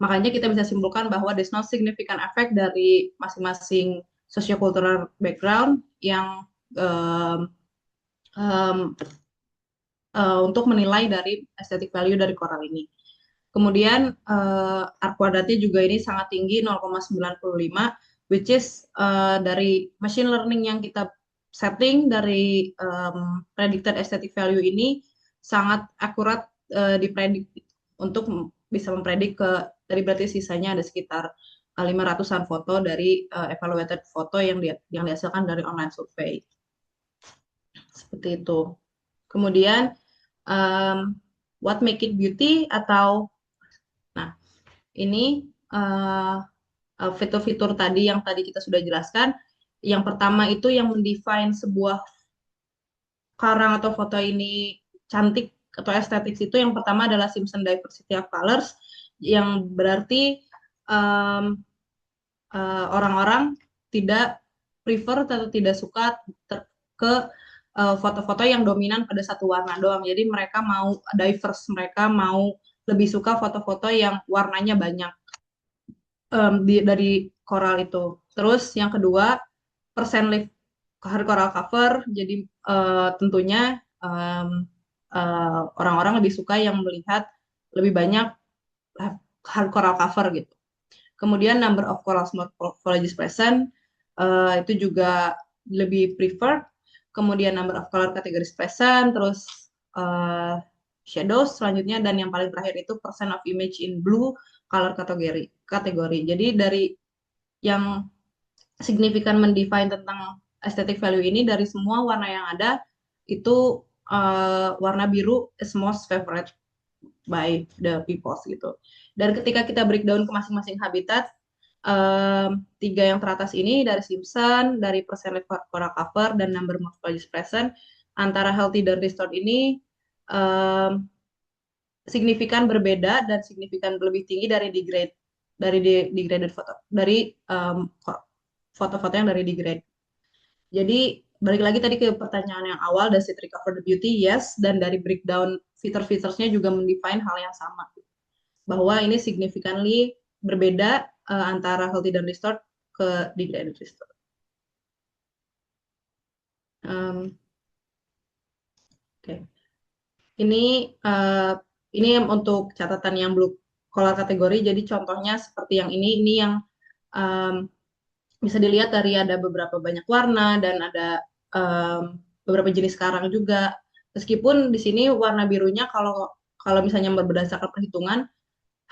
Makanya kita bisa simpulkan bahwa there's no significant effect dari masing-masing sociocultural background yang untuk menilai dari aesthetic value dari koral ini. Kemudian R kuadratnya juga ini sangat tinggi, 0,95, which is dari machine learning yang kita setting dari predicted aesthetic value ini sangat akurat dipredik untuk bisa mempredik dari berarti sisanya ada sekitar 500-an foto dari evaluated foto yang dihasilkan dari online survey. Seperti itu. Kemudian what make it beauty, atau ini fitur-fitur tadi yang tadi kita sudah jelaskan. Yang pertama itu yang mendefine sebuah karang atau foto ini cantik atau estetik itu yang pertama adalah Simpson Diversity of Colors, yang berarti orang-orang tidak prefer atau tidak suka ke foto-foto yang dominan pada satu warna doang. Jadi mereka mau diverse, mereka mau lebih suka foto-foto yang warnanya banyak dari koral itu. Terus yang kedua, persen lift hard coral cover. Jadi tentunya orang-orang lebih suka yang melihat lebih banyak hard coral cover gitu. Kemudian number of coral morphologies present itu juga lebih preferred. Kemudian number of color categories present, terus shadows selanjutnya, dan yang paling terakhir itu percent of image in blue color kategori. Jadi dari yang signifikan mendefine tentang aesthetic value ini. Dari semua warna yang ada itu warna biru is most favorite by the people gitu. Dan ketika kita breakdown ke masing-masing habitat, tiga yang teratas ini dari Simpson, dari percent coral cover dan number morphologies present, antara healthy dan restored ini signifikan berbeda dan signifikan lebih tinggi dari degraded foto, dari foto-foto yang dari degrade. Jadi balik lagi tadi ke pertanyaan yang awal, does it recover the beauty? Yes, dan dari breakdown feature-featuresnya juga mendefine hal yang sama, bahwa ini significantly berbeda antara healthy dan restored ke degraded restored. Oke. Ini untuk catatan yang blue collar kategori. Jadi contohnya seperti yang ini yang bisa dilihat dari ada beberapa banyak warna dan ada beberapa jenis karang juga. Meskipun di sini warna birunya kalau misalnya berdasarkan perhitungan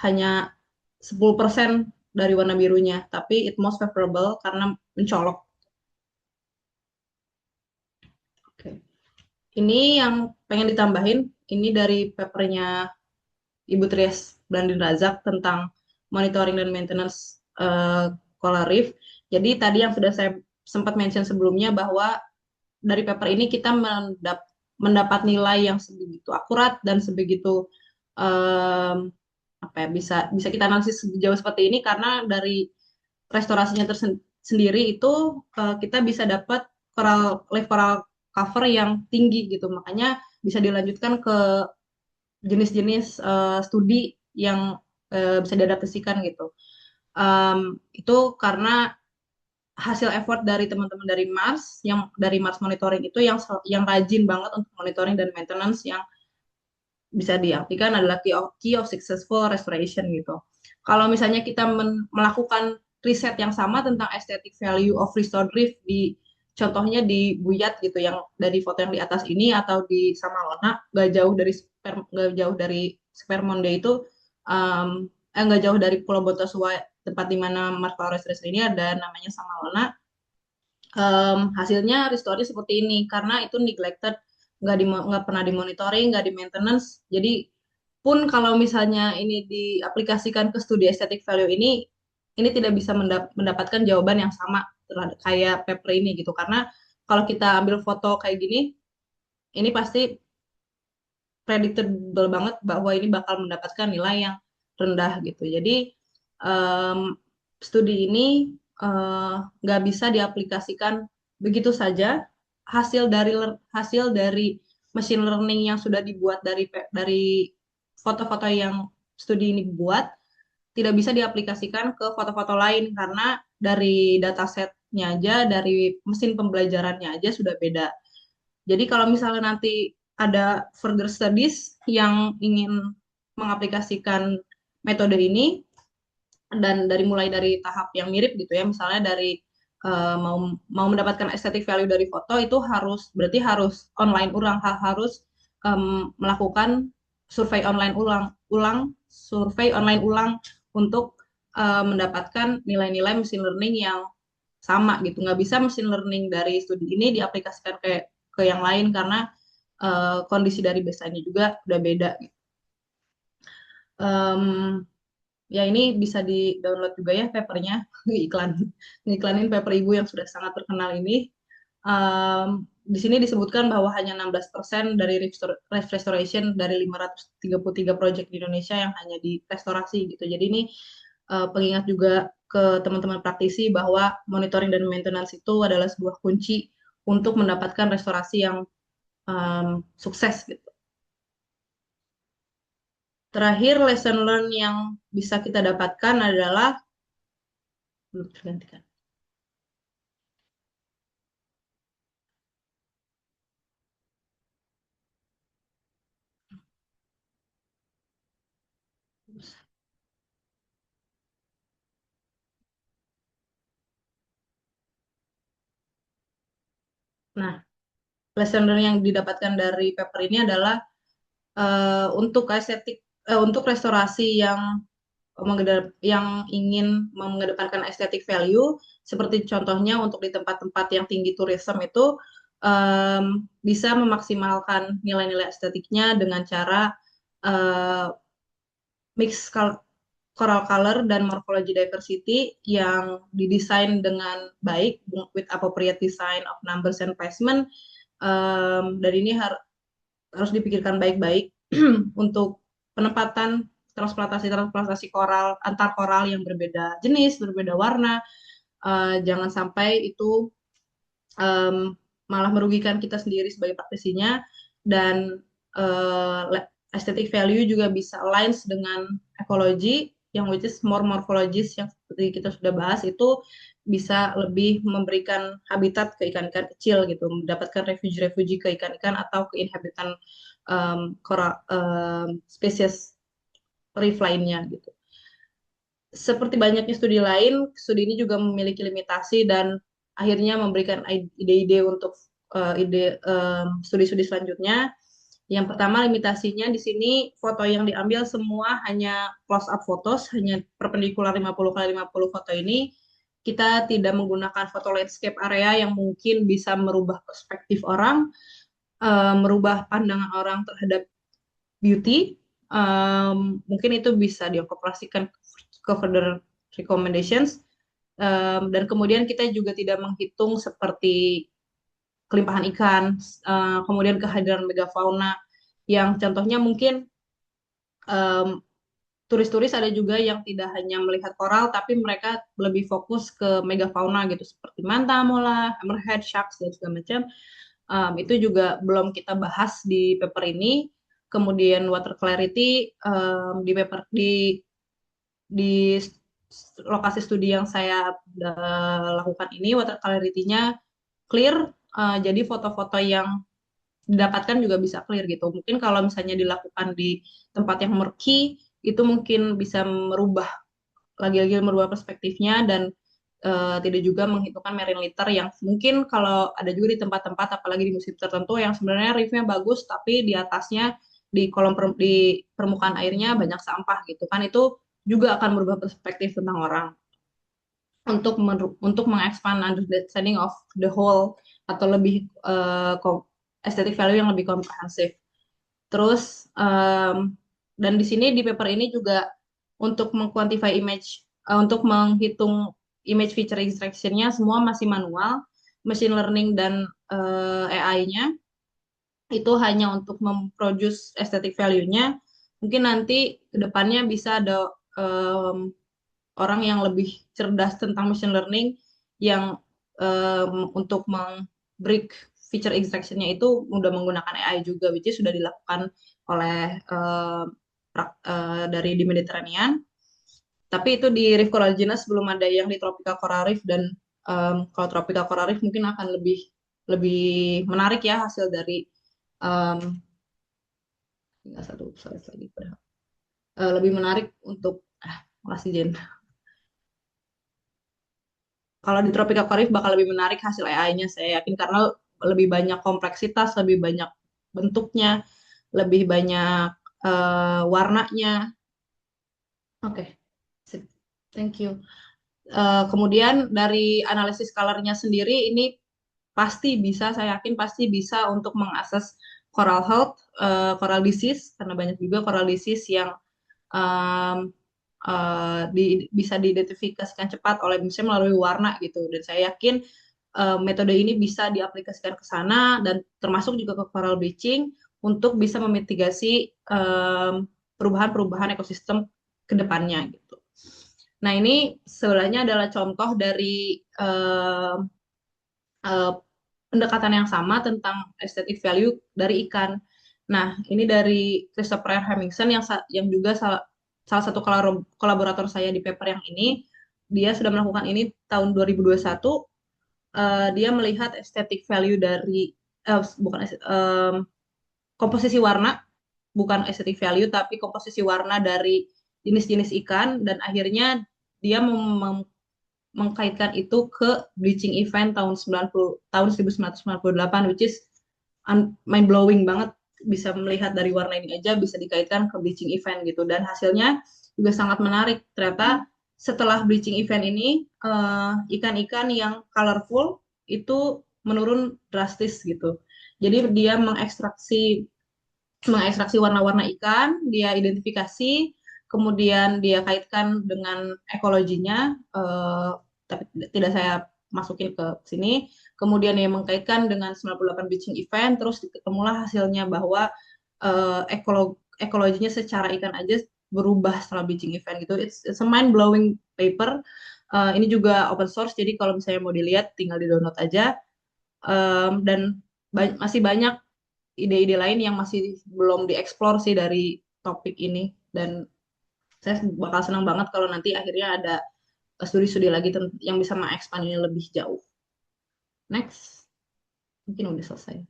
hanya 10% dari warna birunya, tapi it most favorable karena mencolok. Oke. Ini yang pengen ditambahin, ini dari papernya Ibu Trias Brandin Razak tentang monitoring dan maintenance coral reef. Jadi tadi yang sudah saya sempat mention sebelumnya bahwa dari paper ini kita mendapat nilai yang sebegitu akurat dan sebegitu bisa kita analisis sejauh seperti ini karena dari restorasinya sendiri itu kita bisa dapat leaf coral cover yang tinggi gitu, makanya bisa dilanjutkan ke jenis-jenis studi yang bisa diadaptasikan gitu. Itu karena hasil effort dari teman-teman dari Mars, yang dari Mars Monitoring itu yang rajin banget untuk monitoring dan maintenance, yang bisa diartikan adalah key of successful restoration gitu. Kalau misalnya kita melakukan riset yang sama tentang aesthetic value of restored reef contohnya di Buyat gitu, yang dari foto yang di atas ini, atau di Samalona, nggak jauh dari Spermonde itu, nggak jauh dari Pulau Botosua, tempat di mana Mars Flores ini ada, namanya Samalona. Hasilnya restore seperti ini karena itu neglected, nggak pernah dimonitoring, nggak di maintenance. Jadi pun kalau misalnya ini diaplikasikan ke studi aesthetic value ini tidak bisa mendapatkan jawaban yang sama kayak paper ini gitu, karena kalau kita ambil foto kayak gini, ini pasti predictable banget bahwa ini bakal mendapatkan nilai yang rendah gitu. Jadi studi ini nggak bisa diaplikasikan begitu saja. Hasil dari machine learning yang sudah dibuat dari foto-foto yang studi ini buat tidak bisa diaplikasikan ke foto-foto lain karena dari datasetnya aja, dari mesin pembelajarannya aja sudah beda. Jadi kalau misalnya nanti ada further studies yang ingin mengaplikasikan metode ini, dan mulai dari tahap yang mirip gitu ya, misalnya dari mau mendapatkan aesthetic value dari foto, itu berarti harus online harus melakukan survei online ulang untuk mendapatkan nilai-nilai machine learning yang sama gitu. Nggak bisa machine learning dari studi ini diaplikasikan ke yang lain karena kondisi dari baseline-nya juga udah beda gitu. Ya ini bisa di-download juga ya papernya, ngiklanin paper ibu yang sudah sangat terkenal ini. Di sini disebutkan bahwa hanya 16% dari restoration dari 533 project di Indonesia yang hanya di restorasi gitu. Jadi ini pengingat juga ke teman-teman praktisi bahwa monitoring dan maintenance itu adalah sebuah kunci untuk mendapatkan restorasi yang sukses gitu. Terakhir, lesson learn yang bisa kita dapatkan adalah tergantikan. Nah, lesson learn yang didapatkan dari paper ini adalah untuk restorasi yang yang ingin mengedepankan aesthetic value, seperti contohnya untuk di tempat-tempat yang tinggi tourism itu bisa memaksimalkan nilai-nilai estetiknya dengan cara mix coral color dan morphology diversity yang didesain dengan baik with appropriate design of numbers and placement. Dan ini harus dipikirkan baik-baik untuk penempatan transplantasi koral antar koral yang berbeda jenis, berbeda warna. Jangan sampai itu malah merugikan kita sendiri sebagai praktisinya, dan aesthetic value juga bisa align dengan ekologi yang which is more morphologis yang seperti kita sudah bahas, itu bisa lebih memberikan habitat ke ikan-ikan kecil gitu, mendapatkan refugi ke ikan-ikan atau ke inhabitan spesies reef lainnya gitu. Seperti banyaknya studi lain, studi ini juga memiliki limitasi dan akhirnya memberikan ide-ide untuk studi-studi selanjutnya. Yang pertama, limitasinya di sini foto yang diambil semua hanya close up photos, hanya perpendikular 50 kali 50 foto ini. Kita tidak menggunakan foto landscape area yang mungkin bisa merubah perspektif orang, merubah pandangan orang terhadap beauty. Mungkin itu bisa dioperasikan ke further recommendations. Dan kemudian kita juga tidak menghitung seperti kelimpahan ikan, kemudian kehadiran megafauna, yang contohnya mungkin turis-turis ada juga yang tidak hanya melihat koral, tapi mereka lebih fokus ke megafauna gitu, seperti manta, mola, hammerhead, sharks, dan segala macam. Itu juga belum kita bahas di paper ini. Kemudian water clarity di paper di lokasi studi yang saya lakukan ini, water clarity-nya clear, jadi foto-foto yang didapatkan juga bisa clear gitu. Mungkin kalau misalnya dilakukan di tempat yang murky, itu mungkin bisa lagi-lagi merubah perspektifnya, dan tidak juga menghitungkan marine litter yang mungkin kalau ada juga di tempat-tempat, apalagi di musim tertentu, yang sebenarnya reefnya bagus, tapi di atasnya di permukaan airnya banyak sampah gitu kan, itu juga akan merubah perspektif tentang orang untuk mengexpand understanding of the whole, atau lebih aesthetic value yang lebih komprehensif. Terus dan di sini di paper ini juga untuk mengquantify image, untuk menghitung image feature extraction-nya semua masih manual, machine learning dan AI-nya itu hanya untuk memproduce aesthetic value-nya. Mungkin nanti kedepannya bisa ada orang yang lebih cerdas tentang machine learning yang untuk break feature extraction-nya itu udah menggunakan AI juga, which is sudah dilakukan oleh dari di Mediterranean. Tapi itu di Reef Coral Genus, belum ada yang di Tropical Coral Reef, dan kalau Tropical Coral Reef mungkin akan lebih menarik ya hasil dari tinggal satu slide lagi, lebih menarik untuk makasih Jen. Kalau di Tropical Coral Reef bakal lebih menarik hasil AI-nya, saya yakin, karena lebih banyak kompleksitas, lebih banyak bentuknya, lebih banyak warnanya. Oke, thank you. Kemudian dari analisis color-nya sendiri, ini pasti bisa, saya yakin pasti bisa untuk mengakses coral health, coral disease, karena banyak juga coral disease yang bisa diidentifikasikan cepat oleh misalnya melalui warna gitu. Dan saya yakin metode ini bisa diaplikasikan ke sana, dan termasuk juga ke coral bleaching untuk bisa memitigasi perubahan-perubahan ekosistem ke depannya gitu. Nah, ini sebenarnya adalah contoh dari pendekatan yang sama tentang aesthetic value dari ikan. Nah, ini dari Christopher R. Hemmingsen yang juga salah satu kolaborator saya di paper yang ini. Dia sudah melakukan ini tahun 2021. Dia melihat aesthetic value dari komposisi warna, bukan aesthetic value, tapi komposisi warna dari jenis-jenis ikan, dan akhirnya dia mengkaitkan itu ke bleaching event tahun 1998, which is mind blowing banget, bisa melihat dari warna ini aja bisa dikaitkan ke bleaching event gitu. Dan hasilnya juga sangat menarik. Ternyata setelah bleaching event ini, ikan-ikan yang colorful itu menurun drastis gitu. Jadi dia mengekstraksi warna-warna ikan, dia identifikasi, kemudian dia kaitkan dengan ekologinya, tapi tidak saya masukin ke sini. Kemudian dia mengkaitkan dengan 98 bleaching event, terus ketemulah hasilnya bahwa ekologinya secara ikan aja berubah setelah bleaching event gitu. It's a mind blowing paper. Ini juga open source, jadi kalau misalnya mau dilihat tinggal di download aja. Dan masih banyak ide-ide lain yang masih belum dieksplor sih dari topik ini, dan saya bakal senang banget kalau nanti akhirnya ada studi-studi lagi yang bisa mengekspansi ini lebih jauh. Next, mungkin udah selesai.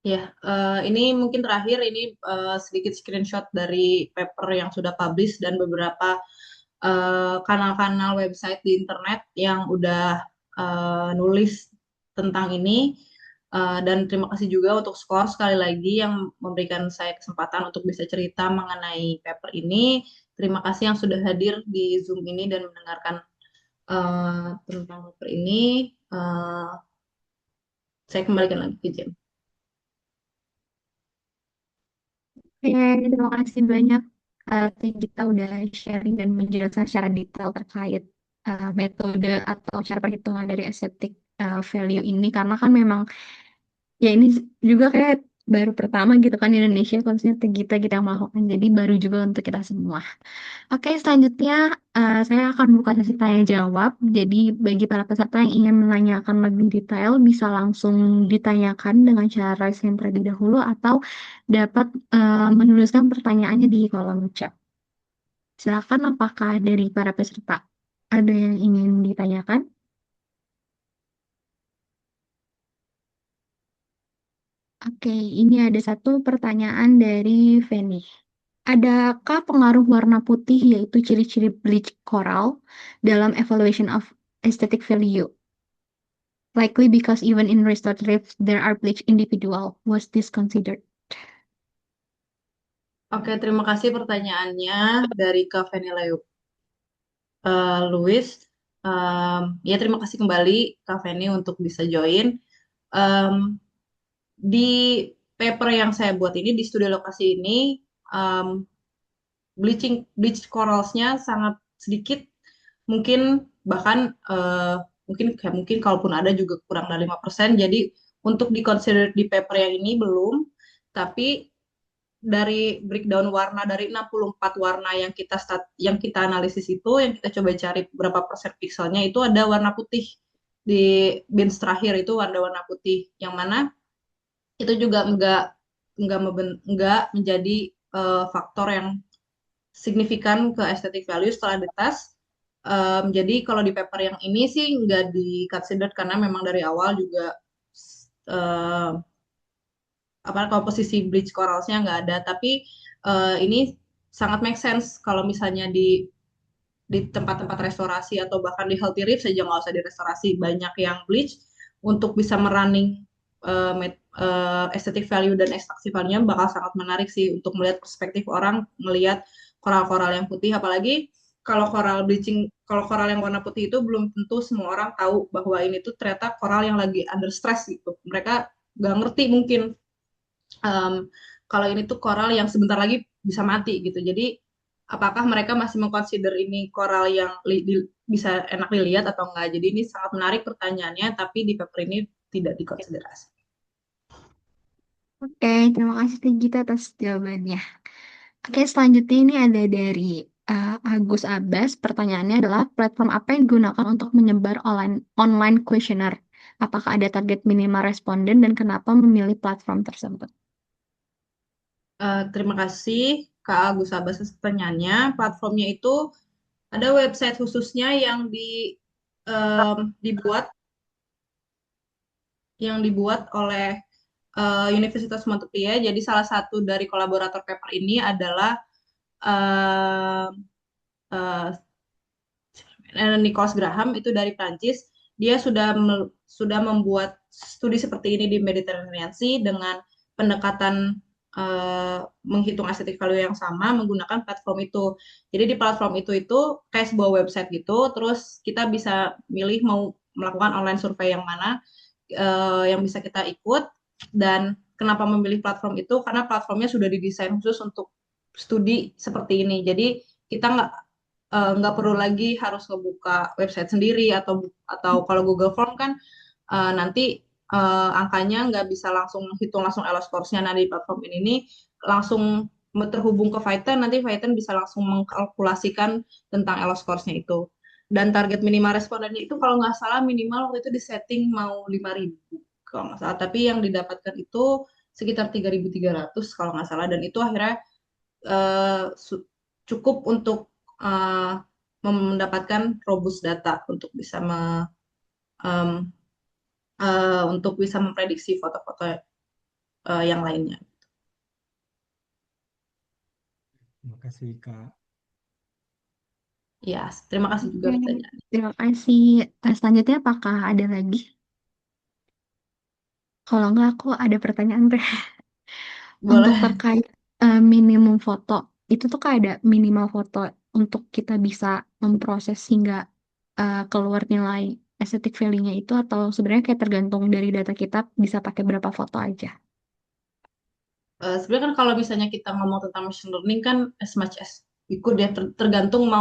Ya, ini mungkin terakhir, ini sedikit screenshot dari paper yang sudah publish dan beberapa kanal-kanal website di internet yang udah nulis tentang ini. Dan terima kasih juga untuk SCORE sekali lagi yang memberikan saya kesempatan untuk bisa cerita mengenai paper ini. Terima kasih yang sudah hadir di Zoom ini dan mendengarkan tentang paper ini. Saya kembalikan lagi ke Jem. Oke, terima kasih banyak. Kita udah sharing dan menjelaskan secara detail terkait metode atau cara perhitungan dari aesthetic value ini, karena kan memang ya ini juga kayak baru pertama gitu kan di Indonesia, khususnya kita yang melakukan, jadi baru juga untuk kita semua. Oke, selanjutnya saya akan buka sesi tanya jawab. Jadi bagi para peserta yang ingin menanyakan lebih detail bisa langsung ditanyakan dengan cara raise hand terlebih dahulu atau dapat menuliskan pertanyaannya di kolom chat. Silakan, apakah dari para peserta ada yang ingin ditanyakan? Oke, ini ada satu pertanyaan dari Feni. Adakah pengaruh warna putih yaitu ciri-ciri bleach coral dalam evaluation of aesthetic value? Likely because even in restored reefs there are bleach individual. Was this considered? Oke, terima kasih pertanyaannya dari Kak Feni Louis. Ya, terima kasih kembali Kak Feni untuk bisa join. Um, di paper yang saya buat ini, di studi lokasi ini, um, bleach coralsnya sangat sedikit, mungkin bahkan mungkin kalaupun ada juga kurang dari 5%. Jadi untuk dikonsider di paper yang ini belum, tapi dari breakdown warna dari 64 warna yang kita analisis itu, yang kita coba cari berapa persen pixelnya, itu ada warna putih di bins terakhir, itu ada warna putih yang mana itu juga enggak menjadi faktor yang signifikan ke aesthetic value setelah dites. Jadi kalau di paper yang ini sih nggak di consider karena memang dari awal juga uh, apa komposisi bleach coralsnya nggak ada. Tapi ini sangat make sense kalau misalnya di tempat-tempat restorasi atau bahkan di healthy reef saja, nggak usah direstorasi, banyak yang bleach untuk bisa merunning aesthetic value dan ekstraksi value-nya bakal sangat menarik sih untuk melihat perspektif orang melihat koral-koral yang putih. Apalagi kalau koral yang warna putih itu belum tentu semua orang tahu bahwa ini tuh ternyata koral yang lagi under stress gitu. Mereka nggak ngerti mungkin um, kalau ini tuh koral yang sebentar lagi bisa mati gitu. Jadi apakah mereka masih mengconsider ini koral yang bisa enak dilihat atau enggak? Jadi ini sangat menarik pertanyaannya, tapi di paper ini tidak dikonsiderasi. Oke, terima kasih Tigita atas jawabannya. Oke, selanjutnya ini ada dari Agus Abbas. Pertanyaannya adalah platform apa yang digunakan untuk menyebar online questionnaire? Apakah ada target minimal responden dan kenapa memilih platform tersebut? Terima kasih Kak Agus Abbas atas pertanyaannya. Platformnya itu ada website khususnya dibuat oleh Universitas Montpellier. Jadi salah satu dari kolaborator paper ini adalah uh, uh, Nicholas Graham itu dari Prancis. Dia sudah membuat studi seperti ini di Mediterranean Sea dengan pendekatan menghitung aesthetic value yang sama menggunakan platform itu. Jadi di platform itu kayak sebuah website gitu, terus kita bisa milih mau melakukan online survei yang mana yang bisa kita ikut. Dan kenapa memilih platform itu? Karena platformnya sudah didesain khusus untuk studi seperti ini. Jadi kita nggak perlu lagi harus ngebuka website sendiri atau kalau Google Form kan nanti angkanya nggak bisa langsung hitung langsung elo scores-nya. Nah di platform ini nih langsung terhubung ke Python, nanti Python bisa langsung mengkalkulasikan tentang elo scores-nya itu. Dan target minimal respondennya itu kalau nggak salah minimal waktu itu disetting mau 5.000 kalau nggak salah. Tapi yang didapatkan itu sekitar 3.300 kalau nggak salah. Dan itu akhirnya cukup untuk eh, mendapatkan robust data untuk bisa em, untuk bisa memprediksi foto-foto yang lainnya. Terima kasih Kak. Ya, terima kasih juga Oke, pertanyaan. terima kasih. Selanjutnya apakah ada lagi? Kalau enggak, aku ada pertanyaan teh. Untuk Boleh. terkait minimum foto, itu tuh kayak ada minimal foto untuk kita bisa memproses hingga keluar nilai aesthetic value-nya itu, atau sebenarnya kayak tergantung dari data kita bisa pakai berapa foto aja. Sebenarnya kan kalau misalnya kita ngomong tentang machine learning kan as much as ikut ya tergantung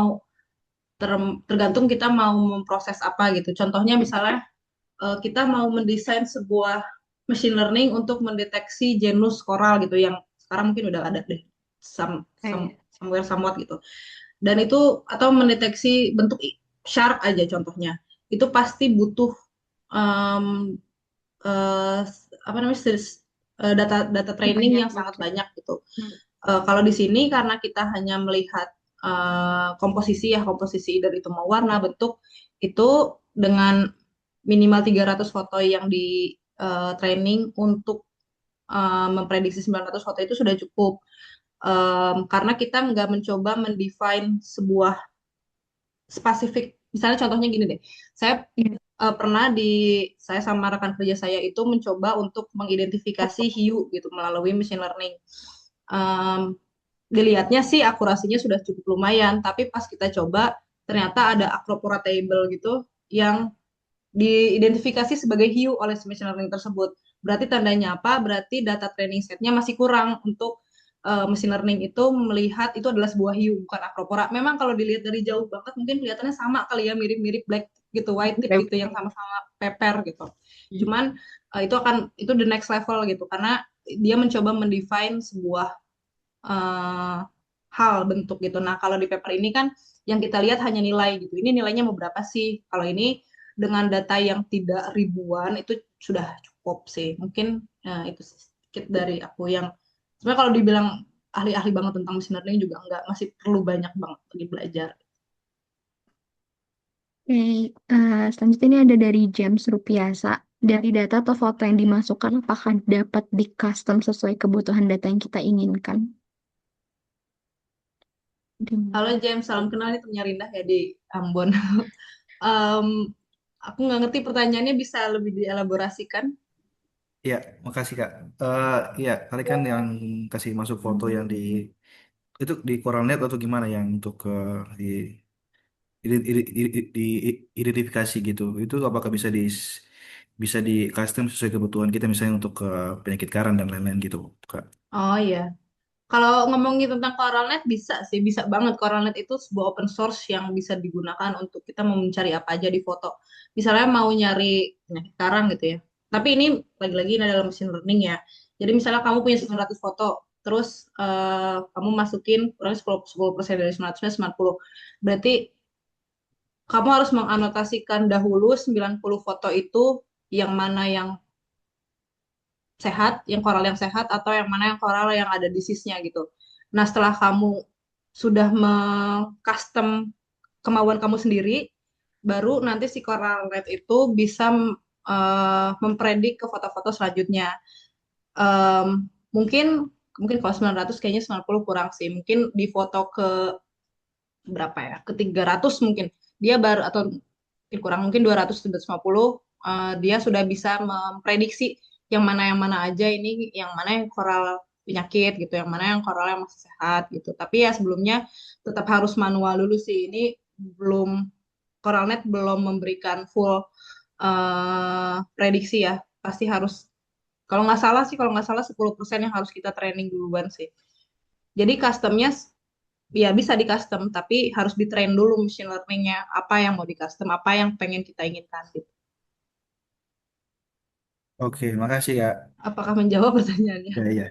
tergantung kita mau memproses apa gitu. Contohnya misalnya kita mau mendesain sebuah machine learning untuk mendeteksi genus koral gitu yang sekarang mungkin udah ada deh somewhere somewhat gitu. Dan itu atau mendeteksi bentuk shark aja contohnya. Itu pasti butuh um, uh, apa namanya data data training Banyak yang sangat banget. banyak gitu. Hmm. Kalau di sini karena kita hanya melihat komposisi dari itu mau warna, bentuk itu dengan minimal 300 foto yang di training untuk memprediksi 900 foto itu sudah cukup. Karena kita nggak mencoba mendefine sebuah spesifik. Misalnya contohnya gini deh, saya Iya. pernah saya sama rekan kerja saya itu mencoba untuk mengidentifikasi hiu gitu melalui machine learning. Um, Dilihatnya sih akurasinya sudah cukup lumayan, tapi pas kita coba ternyata ada acropora table gitu yang diidentifikasi sebagai hiu oleh si machine learning tersebut. Berarti tandanya apa? Berarti data training setnya masih kurang untuk machine learning itu melihat itu adalah sebuah hiu bukan acropora. Memang kalau dilihat dari jauh banget mungkin kelihatannya sama kali ya, mirip-mirip black gitu, white tip gitu yang sama-sama pepper gitu. Cuman itu the next level gitu karena dia mencoba mendefine sebuah uh, hal bentuk gitu. Nah, kalau di paper ini kan yang kita lihat hanya nilai gitu. Ini nilainya mau berapa sih? Kalau ini dengan data yang tidak ribuan itu sudah cukup sih. Mungkin itu sedikit dari aku yang sebenarnya kalau dibilang ahli-ahli banget tentang machine learning juga enggak, masih perlu banyak banget lagi belajar. Oke, selanjutnya ini ada dari James Rupiasa. Dari data atau foto yang dimasukkan, apakah dapat di custom sesuai kebutuhan data yang kita inginkan? Halo James, salam kenal nih temennya Rindah ya di Ambon. Em, aku nggak ngerti pertanyaannya, bisa lebih dielaborasikan? Ya, makasih Kak. Ya, kali kan yang kasih masuk foto yang itu di CoralNet atau gimana yang untuk identifikasi gitu. Itu apakah bisa di custom sesuai kebutuhan kita misalnya untuk penyakit karang dan lain-lain gitu, Kak. Oh iya. Kalau ngomongin tentang CoralNet bisa sih, bisa banget. CoralNet itu sebuah open source yang bisa digunakan untuk kita mau mencari apa aja di foto. Misalnya mau nyari penyakit karang gitu ya. Tapi ini lagi-lagi ini adalah machine learning ya. Jadi misalnya kamu punya 900 foto, terus kamu masukin kurang 10% dari 900-nya 90. Berarti kamu harus menganotasikan dahulu 90 foto itu yang mana yang sehat, yang koral yang sehat, atau yang mana yang koral yang ada disease-nya gitu. Nah, setelah kamu sudah meng-custom kemauan kamu sendiri, baru nanti si coral red itu bisa mempredik ke foto-foto selanjutnya. Em, mungkin mungkin kalau 900 kayaknya 90 kurang sih. Mungkin di foto ke berapa ya? Ke 300 mungkin dia baru atau kurang mungkin 200 250 dia sudah bisa memprediksi yang mana aja ini yang mana yang koral penyakit gitu, yang mana yang koral yang masih sehat gitu. Tapi ya sebelumnya tetap harus manual dulu sih. Ini belum CoralNet belum memberikan full prediksi ya. Pasti harus kalau nggak salah 10% yang harus kita training duluan sih. Jadi customnya ya bisa di custom, tapi harus di train dulu machine learningnya apa yang mau di custom, apa yang pengen kita inginkan gitu. Oke, makasih ya. Apakah menjawab pertanyaannya? Ya, ya.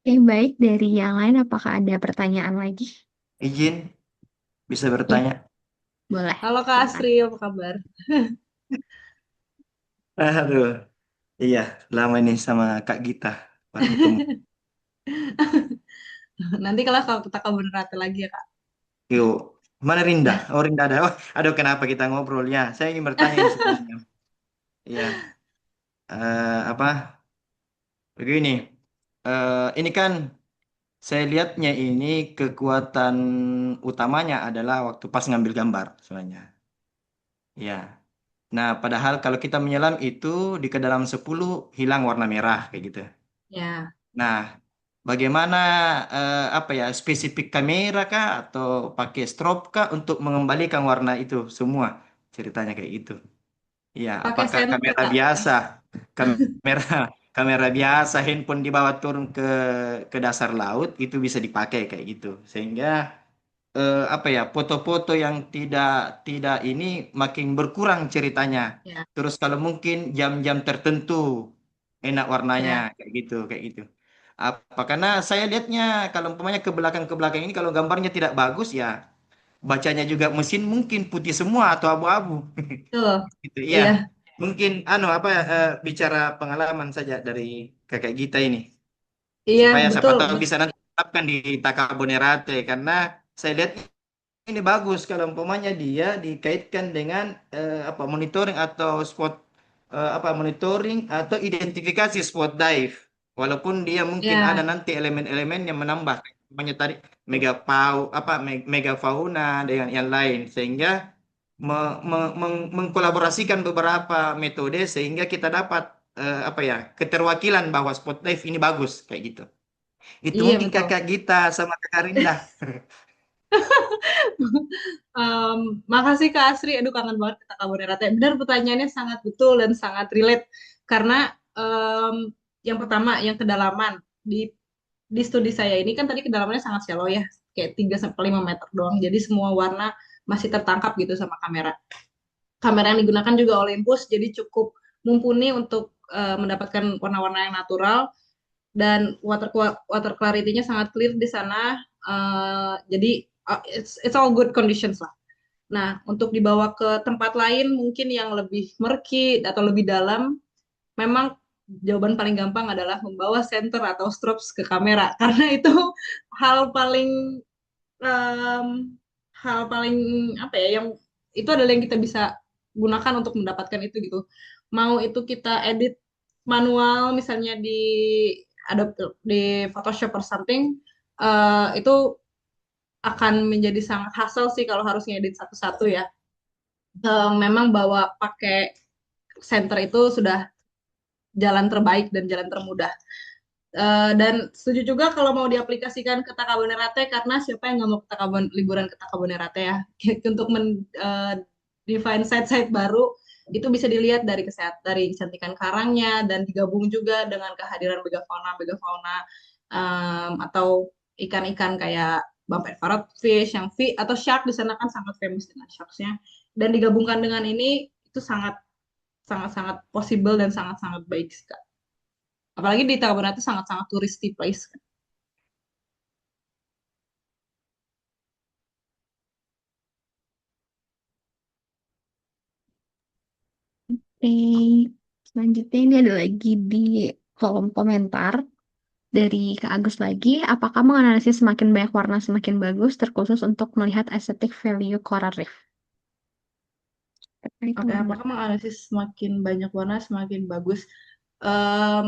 Oke, baik. Dari yang lain, apakah ada pertanyaan lagi? Izin bisa Ya, bertanya. boleh. Halo Kak Silakan. Asri, apa kabar? Aduh, iya, lama ini sama Kak Gita baru ketemu. Nanti kalau kita kabar lagi ya Kak. Yuk, mana Rinda? Oh, Rinda ada. Oh, aduh, kenapa kita ngobrol ya? Saya ingin bertanya ini sebenarnya. Iya, apa? Begini, ini kan saya lihatnya ini kekuatan utamanya adalah waktu pas ngambil gambar sebenarnya. Iya. Nah, padahal kalau kita menyelam itu di ke dalam 10 hilang warna merah kayak gitu. Ya, Nah, bagaimana apa ya spesifik kamera kah atau pakai strobe kah untuk mengembalikan warna itu semua ceritanya kayak gitu. Iya, pakai apakah senter kamera Kak. biasa, kamera kamera biasa, handphone dibawa turun ke dasar laut itu bisa dipakai kayak gitu, sehingga apa ya foto-foto yang tidak tidak ini makin berkurang ceritanya. Ya, Terus kalau mungkin jam-jam tertentu enak warnanya ya, kayak gitu. Apa karena saya lihatnya kalau umpamanya ke belakang ini kalau gambarnya tidak bagus ya bacanya juga mesin mungkin putih semua atau abu-abu. betul. Gitu iya. Iya, Mungkin apa bicara pengalaman saja dari kakak kita ini iya supaya siapa betul. tahu bisa nanti terapkan di Takabonerate karena saya lihat ini bagus kalau umpamanya dia dikaitkan dengan apa monitoring atau spot apa monitoring atau identifikasi spot dive. Walaupun dia mungkin ada Ya, nanti elemen-elemen yang menambah umpamanya tadi megafauna dengan yang lain sehingga mengkolaborasikan beberapa metode sehingga kita dapat apa ya keterwakilan bahwa spot dive ini bagus kayak gitu. Itu iya mungkin betul. kakak Gita sama kakak Rinda. Makasih Kak Asri, aduh kangen banget kita kabarnya Rata. Benar pertanyaannya sangat betul dan sangat relate karena yang pertama yang kedalaman di studi saya ini kan tadi kedalamannya sangat shallow ya, kayak 3 sampai 5 meter doang. Jadi semua warna masih tertangkap gitu sama kamera. Kamera yang digunakan juga Olympus, jadi cukup mumpuni untuk mendapatkan warna-warna yang natural dan water clarity-nya sangat clear di sana. Jadi it's all good conditions lah. Nah, untuk dibawa ke tempat lain mungkin yang lebih murky atau lebih dalam, memang jawaban paling gampang adalah membawa senter atau strobes ke kamera karena itu hal paling em, hal paling apa ya yang itu adalah yang kita bisa gunakan untuk mendapatkan itu gitu. Mau itu kita edit manual misalnya di Adobe di Photoshop or something itu akan menjadi sangat hassle sih kalau harus ngedit satu-satu ya. Memang bawa pakai center itu sudah jalan terbaik dan jalan termudah. Dan setuju juga kalau mau diaplikasikan ke Takabonerate karena siapa yang nggak mau ke liburan ke Takabonerate ya. Untuk define site-site baru itu bisa dilihat dari kecantikan karangnya dan digabung juga dengan kehadiran megafauna atau ikan-ikan kayak bumpet parrotfish yang atau shark di sana kan sangat famous dengan sharksnya dan digabungkan dengan ini itu sangat sangat sangat possible dan sangat sangat baik sih, Kak. Apalagi di Tabanan itu sangat-sangat touristy place kan. Oke, selanjutnya ini ada lagi di kolom komentar dari Kak Agus lagi. Apakah menganalisis semakin banyak warna semakin bagus, terkhusus untuk melihat aesthetic value coral reef? Terkait Oke, dengan apakah menganalisis semakin banyak warna semakin bagus?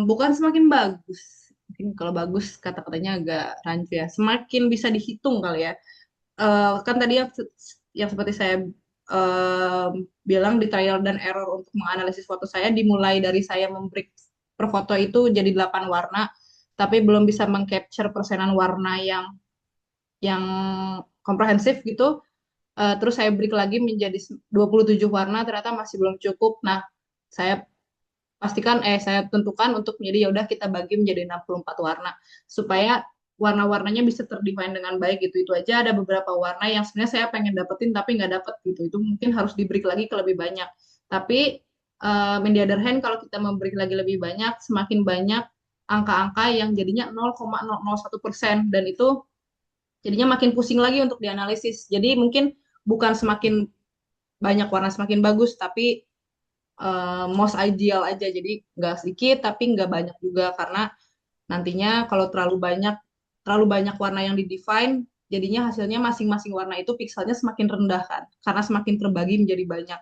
Bukan semakin bagus. Mungkin kalau bagus kata-katanya agak rancu ya. Semakin bisa dihitung kali ya. kan tadi yang seperti saya bilang di trial dan error untuk menganalisis foto saya dimulai dari saya membreak per foto itu jadi 8 warna, tapi belum bisa mengcapture persenan warna yang komprehensif gitu. Terus saya break lagi menjadi 27 warna, ternyata masih belum cukup. Nah, saya saya tentukan untuk menjadi ya udah kita bagi menjadi 64 warna supaya warna-warnanya bisa terdefine dengan baik gitu. Itu aja ada beberapa warna yang sebenarnya saya pengen dapetin tapi nggak dapet gitu. Itu mungkin harus di break lagi ke lebih banyak. Tapi in the other hand kalau kita membreak lagi lebih banyak, semakin banyak angka-angka yang jadinya 0,001% dan itu jadinya makin pusing lagi untuk dianalisis. Jadi mungkin bukan semakin banyak warna semakin bagus, tapi most ideal aja. Jadi nggak sedikit tapi nggak banyak juga karena nantinya kalau terlalu banyak warna yang di-define, jadinya hasilnya masing-masing warna itu pikselnya semakin rendah kan, karena semakin terbagi menjadi banyak.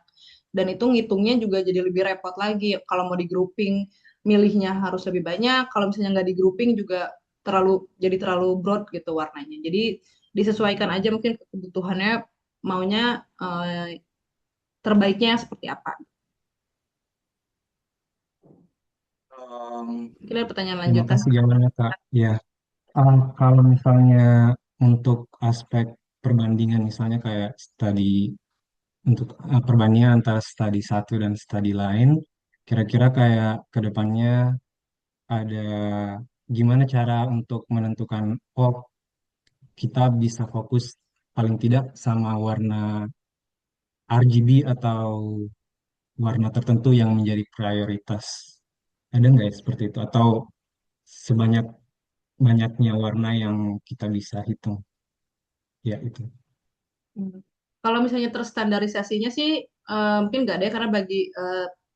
Dan itu ngitungnya juga jadi lebih repot lagi. Kalau mau di grouping, milihnya harus lebih banyak. Kalau misalnya nggak di grouping juga terlalu broad gitu warnanya. Jadi disesuaikan aja mungkin kebutuhannya maunya terbaiknya seperti apa. Um, Mungkin ada pertanyaan Terima lanjutan. kasih jawabannya, Kak. Ya, kalau misalnya untuk aspek perbandingan, misalnya kayak untuk perbandingan antara studi satu dan studi lain, kira-kira kayak ke depannya ada gimana cara untuk menentukan, oh kita bisa fokus paling tidak sama warna RGB atau warna tertentu yang menjadi prioritas. Ada nggak ya seperti itu? Atau sebanyak banyaknya warna yang kita bisa hitung? Ya itu. Hmm. Kalau misalnya terstandarisasinya sih mungkin nggak ada ya, karena bagi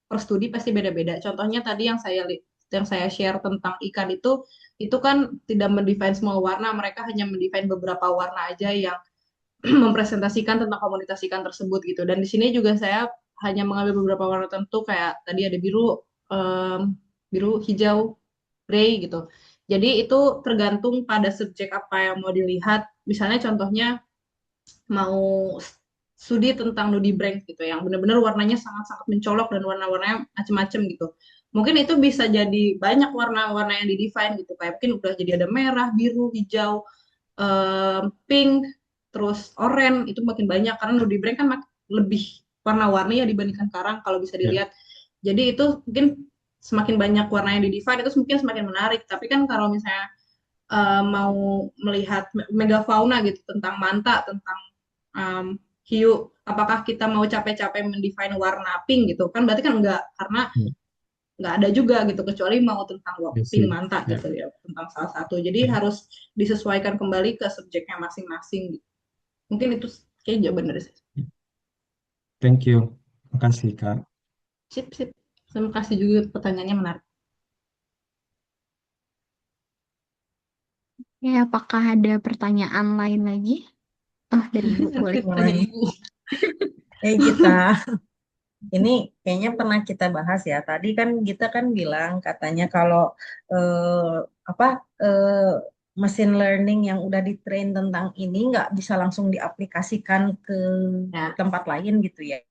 per studi pasti beda-beda. Contohnya tadi yang saya share tentang ikan itu kan tidak mendefine semua warna, mereka hanya mendefine beberapa warna aja yang mempresentasikan tentang komunitas ikan tersebut gitu. Dan di sini juga saya hanya mengambil beberapa warna tertentu kayak tadi ada em, biru, hijau, grey gitu. Jadi itu tergantung pada subjek apa yang mau dilihat. Misalnya contohnya mau studi tentang nudibranch gitu yang benar-benar warnanya sangat-sangat mencolok dan warna-warnanya macem-macem gitu. Mungkin itu bisa jadi banyak warna-warna yang di-define gitu. Kayak mungkin udah jadi ada merah, biru, hijau, pink, terus oranye itu makin banyak karena nudibranch kan lebih warna-warni ya dibandingkan karang kalau bisa Ya. dilihat. Jadi itu mungkin semakin banyak warna yang di-define itu mungkin semakin menarik. Tapi kan kalau misalnya mau melihat megafauna gitu tentang manta, tentang um, hiu, apakah kita mau capek-capek mendefine warna pink gitu kan berarti kan enggak karena Ya, nggak ada juga gitu kecuali mau tentang ya pink sih. manta Ya, gitu ya tentang salah satu jadi ya. harus disesuaikan kembali ke subjeknya masing-masing gitu. Mungkin itu kayak jawaban dari saya. Thank you. Makasih, Kak. Sip sip, terima kasih juga pertanyaannya menarik. Ya, apakah ada pertanyaan lain lagi? Oh, dari Ibu boleh. Tanya Boleh. ibu. Gita, ini kayaknya pernah kita bahas ya. Tadi kan Gita kan bilang katanya kalau apa mesin learning yang udah di-train tentang ini nggak bisa langsung diaplikasikan ke Ya tempat lain gitu ya.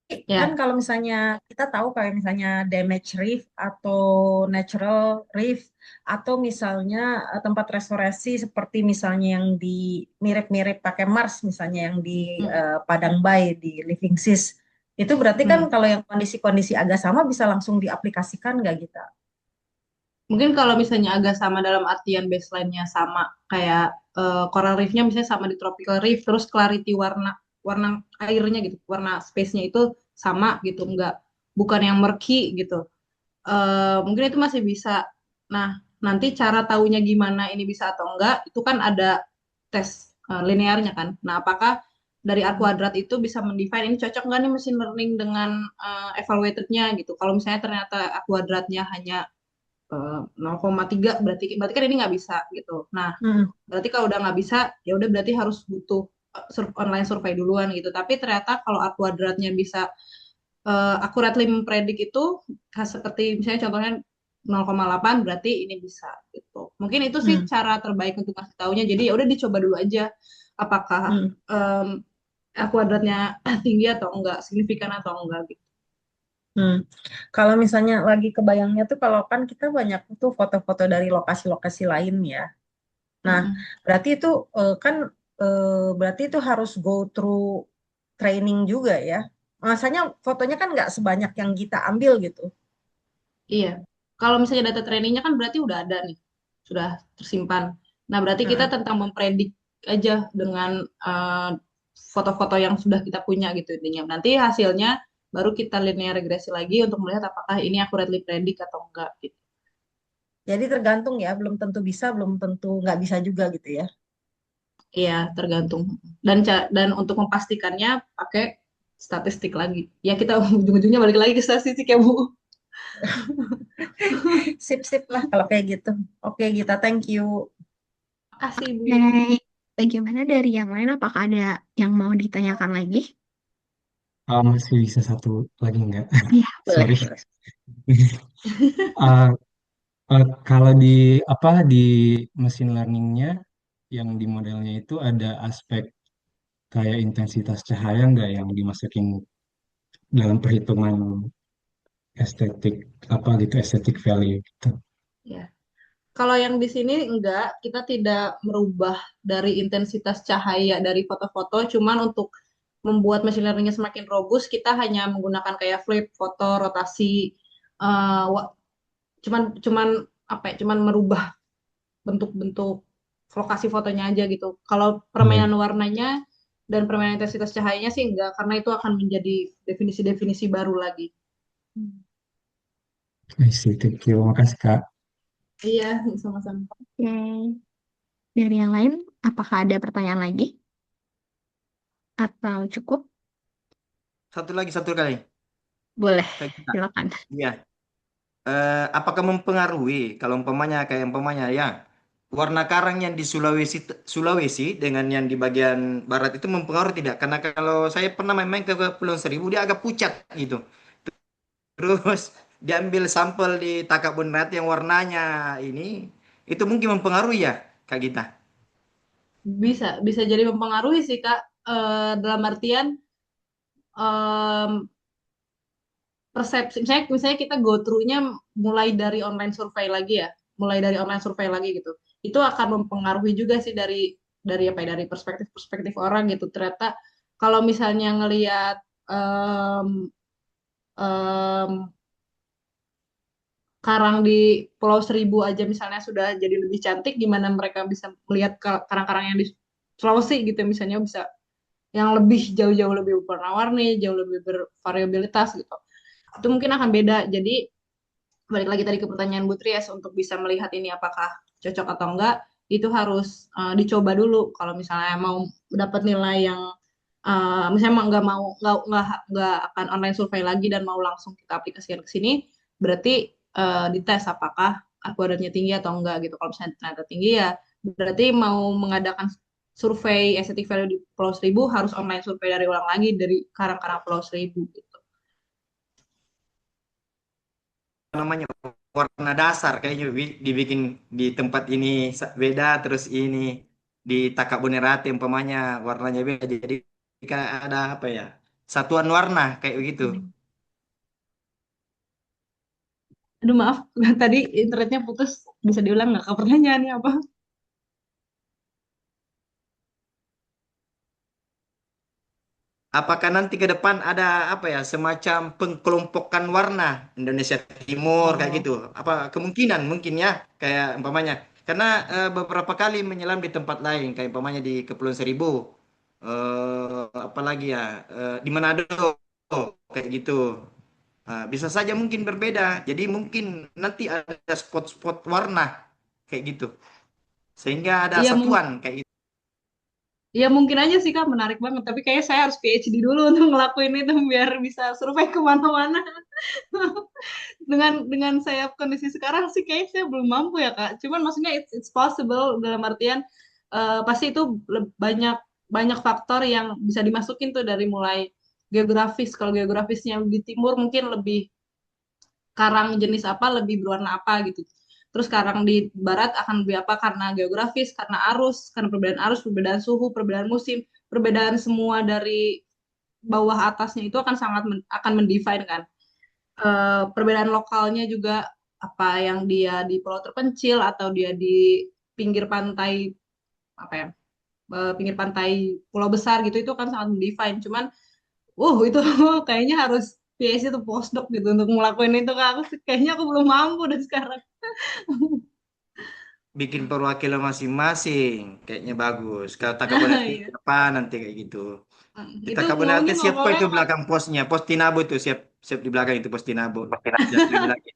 Kan ya. kalau misalnya kita tahu kayak misalnya damage reef atau natural reef atau misalnya tempat restorasi seperti misalnya yang di mirip-mirip pakai Mars misalnya yang di Hmm. Padang Bay di Living Seas itu berarti kan Hmm. kalau yang kondisi-kondisi agak sama bisa langsung diaplikasikan nggak kita? Mungkin kalau misalnya agak sama dalam artian baseline-nya sama kayak coral reef-nya misalnya sama di tropical reef terus clarity warna warna airnya gitu warna space-nya itu sama gitu enggak bukan yang murky gitu. Mungkin itu masih bisa. Nah, nanti cara taunya gimana ini bisa atau enggak, itu kan ada tes linearnya kan. Nah, apakah dari R kuadrat itu bisa mendefine ini cocok nggak nih machine learning dengan evaluated-nya gitu. Kalau misalnya ternyata R kuadratnya hanya 0,3 berarti kan ini nggak bisa gitu. Nah, Hmm. berarti kalau udah nggak bisa ya udah berarti harus butuh online survei duluan gitu. Tapi ternyata kalau R kuadratnya bisa accurately mempredik itu seperti misalnya contohnya 0,8 berarti ini bisa gitu. Mungkin itu sih Hmm. cara terbaik untuk kasih taunya. Jadi ya udah dicoba dulu aja. apakah em, kuadratnya tinggi atau enggak, signifikan atau enggak gitu. Kalau misalnya lagi kebayangnya tuh kalau kan kita banyak tuh foto-foto dari lokasi-lokasi lain ya. Nah, berarti itu kan berarti itu harus go through training juga ya. Masanya fotonya kan nggak sebanyak yang kita ambil gitu. Iya, kalau misalnya data trainingnya kan berarti udah ada nih, sudah tersimpan. Nah, berarti kita Heeh. tentang mempredik aja dengan eh, foto-foto yang sudah kita punya gitu intinya. Nanti hasilnya baru kita linear regresi lagi untuk melihat apakah ini accurately predik atau enggak gitu. Jadi tergantung ya, belum tentu bisa, belum tentu nggak bisa juga gitu ya. Iya, tergantung. Dan untuk memastikannya pakai statistik lagi. Ya kita ujung-ujungnya balik lagi ke statistik ya, Bu. Sip-sip lah kalau kayak gitu. Oke, Gita, thank you. Makasih, Bu. Baik, bagaimana dari yang lain? Apakah ada yang mau ditanyakan lagi? Masih bisa satu lagi nggak? Iya, boleh. Sorry. Uh, Kalau di di machine learningnya yang di modelnya itu ada aspek kayak intensitas cahaya nggak yang dimasukin dalam perhitungan estetik estetik value gitu. Ya. Kalau yang di sini enggak, kita tidak merubah dari intensitas cahaya dari foto-foto, cuman untuk membuat machine learning-nya semakin robust, kita hanya menggunakan kayak flip, foto, rotasi, eh, wa- cuman cuman apa ya, cuman merubah bentuk-bentuk lokasi fotonya aja gitu. Kalau Iya, permainan warnanya dan permainan intensitas cahayanya sih enggak, karena itu akan menjadi definisi-definisi baru lagi. I see. Thank you. Makasih Kak. Iya, sama-sama. Oke. Dari yang lain, apakah ada pertanyaan lagi? Atau cukup? Satu lagi. Boleh, Kayak kita. silakan. Iya. Apakah mempengaruhi kalau umpamanya ya warna karang yang di Sulawesi dengan yang di bagian barat itu mempengaruhi tidak? Karena kalau saya pernah main-main ke Kepulauan Seribu dia agak pucat gitu. Terus diambil sampel di Takabun Rat yang warnanya ini itu mungkin mempengaruhi ya Kak Gita. Bisa jadi mempengaruhi sih Kak. Dalam artian em, persepsi, misalnya kita go through-nya mulai dari online survei lagi ya, mulai dari online survei lagi gitu. Itu akan mempengaruhi juga sih dari apa ya, dari perspektif-perspektif orang gitu. Ternyata kalau misalnya ngelihat em, em, karang di Pulau Seribu aja misalnya sudah jadi lebih cantik, gimana mereka bisa melihat karang-karang yang di Sulawesi gitu misalnya bisa yang lebih jauh-jauh lebih berwarna-warni, jauh lebih bervariabilitas gitu. Itu mungkin akan beda. Jadi balik lagi tadi ke pertanyaan Bu Tries untuk bisa melihat ini apakah cocok atau enggak, itu harus dicoba dulu. Kalau misalnya mau dapat nilai yang misalnya nggak akan online survei lagi dan mau langsung kita aplikasikan ke sini, berarti dites apakah akuratnya tinggi atau enggak gitu. Kalau misalnya ternyata tinggi ya berarti mau mengadakan survei estetik value di Pulau Seribu harus online survei dari ulang lagi dari karang-karang Pulau Seribu gitu. Namanya warna dasar kayaknya dibikin di tempat ini beda terus ini di Takabonerate umpamanya warnanya beda jadi kayak ada apa ya satuan warna kayak begitu. Aduh maaf, tadi internetnya putus. Bisa diulang nggak Kak pertanyaannya apa? Apakah nanti ke depan ada apa ya semacam pengkelompokan warna Indonesia Timur kayak Oh, gitu? Apa kemungkinan mungkin ya kayak umpamanya karena beberapa kali menyelam di tempat lain kayak umpamanya di Kepulauan Seribu, apalagi ya di Manado kayak gitu. Bisa saja mungkin berbeda. Jadi mungkin nanti ada spot-spot warna kayak gitu sehingga ada iya satuan kayak gitu. iya mungkin aja sih Kak, menarik banget. Tapi kayaknya saya harus PhD dulu untuk ngelakuin itu biar bisa survei kemana-mana. Dengan saya kondisi sekarang sih kayaknya saya belum mampu ya Kak. Cuman maksudnya it's possible dalam artian pasti itu banyak banyak faktor yang bisa dimasukin tuh dari mulai geografis. Kalau geografisnya di timur mungkin lebih karang jenis apa lebih berwarna apa gitu. Terus sekarang di barat akan lebih apa karena geografis, karena arus, perbedaan suhu, perbedaan musim, perbedaan semua dari bawah atasnya itu akan akan mendefine kan. Perbedaan lokalnya juga apa yang dia di pulau terpencil atau dia di pinggir pantai apa ya pinggir pantai pulau besar gitu itu kan sangat mendefine. Cuman, itu kayaknya harus PhD atau postdoc gitu untuk ngelakuin itu Kak. Kayaknya aku belum mampu dan sekarang. Bikin perwakilan masing-masing, kayaknya bagus. Kalau tak Takabonate Iya. apa nanti kayak gitu. Kita Itu Takabonate maunya siapa ngomongnya itu belakang posnya? Pos Tinabo itu siap siap di belakang itu pos Tinabo. Jangan lagi-lagi.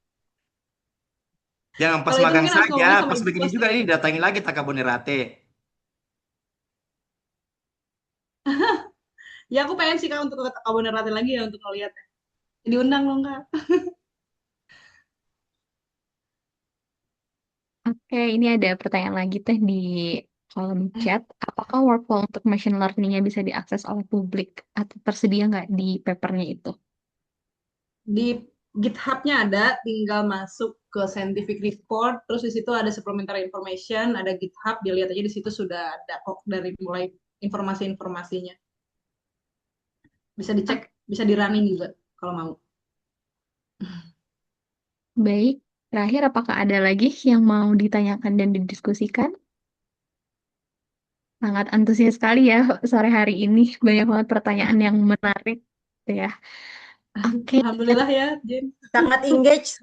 Jangan pas kalau itu magang mungkin harus saja, ngomongnya sama pas ibu begini kos juga sih. ini datangi lagi Takabonerate. Ya aku pengen sih Kak untuk ke Kabupaten lagi ya untuk ngeliat. Diundang dong Kak. Oke, ini ada pertanyaan lagi teh di kolom chat. Apakah workflow untuk machine learning-nya bisa diakses oleh publik atau tersedia nggak di papernya itu? Di GitHub-nya ada, tinggal masuk ke scientific report, terus di situ ada supplementary information, ada GitHub, dilihat aja di situ sudah ada kok dari mulai informasi-informasinya. Bisa dicek, bisa di running juga kalau mau. Baik, terakhir apakah ada lagi yang mau ditanyakan dan didiskusikan? Sangat antusias sekali ya sore hari ini. Banyak banget pertanyaan yang menarik ya. Oke, Alhamdulillah ya, Jen. Sangat engage.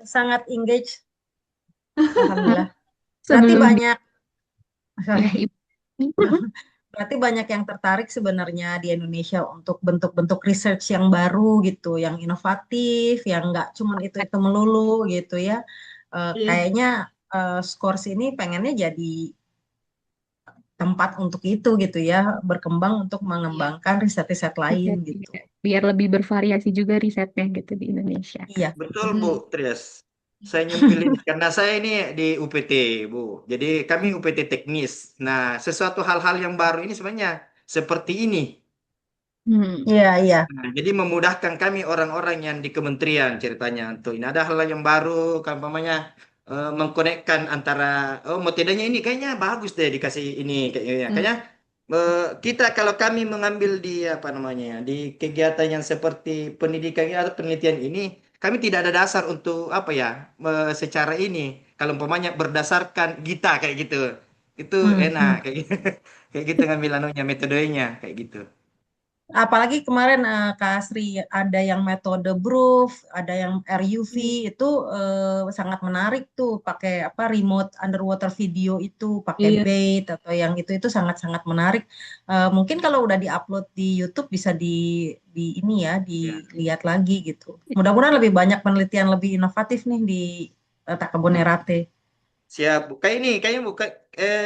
Alhamdulillah. Berarti sebelum banyak, ya sorry. Ibu. Berarti banyak yang tertarik sebenarnya di Indonesia untuk bentuk-bentuk research yang baru gitu, yang inovatif, yang nggak cuman itu melulu gitu ya. Iya, Kayaknya Scores ini pengennya jadi tempat untuk itu gitu ya, berkembang untuk iya. mengembangkan riset-riset lain Riset, gitu. ya. Biar lebih bervariasi juga risetnya gitu di Indonesia. Iya, Betul Bu Hmm. Trias. Saya nyempil ini karena saya ini di UPT Bu. Jadi kami UPT teknis. Nah, sesuatu hal-hal yang baru ini sebenarnya seperti ini. Hmm. iya, iya. Nah, jadi memudahkan kami orang-orang yang di kementerian ceritanya untuk ini ada hal yang baru, kan umpamanya mengkonekkan antara mau tidaknya ini kayaknya bagus deh dikasih ini kayaknya. Hmm. Kayaknya kita kalau kami mengambil di apa namanya ya, di kegiatan yang seperti pendidikan atau penelitian ini, kami tidak ada dasar untuk apa ya secara ini. Kalau umpamanya berdasarkan kita kayak gitu, itu Hmm, enak hmm. kayak gitu, kayak gitu ngambil anunya metodenya kayak gitu. Apalagi kemarin Kak Asri ada yang metode Groove, ada yang RUV Hmm. itu sangat menarik tuh pakai apa remote underwater video itu pakai Iya. bait atau yang itu sangat-sangat menarik. Mungkin kalau udah diupload di YouTube bisa di ini ya Ya. dilihat lagi gitu. Mudah-mudahan lebih banyak penelitian lebih inovatif nih di Takabonerate. Siap. Kayak ini, kayaknya bukan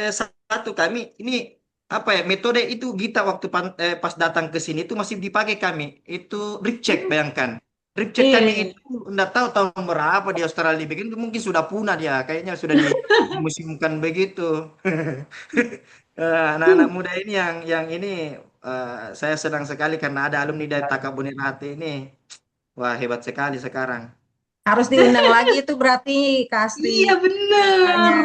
satu kami ini apa ya metode itu Gita waktu pas datang ke sini itu masih dipakai kami. Itu drip check bayangkan. Drip check Iya, kami iya. itu enggak tahu tahun berapa di Australia bikin itu mungkin sudah punah dia. Kayaknya sudah dimuseumkan begitu. Anak-anak muda ini yang ini saya senang sekali karena ada alumni dari Takabunirate ini. Wah, hebat sekali sekarang. Harus diundang lagi itu berarti Kak Asri Iya ceritanya. bener.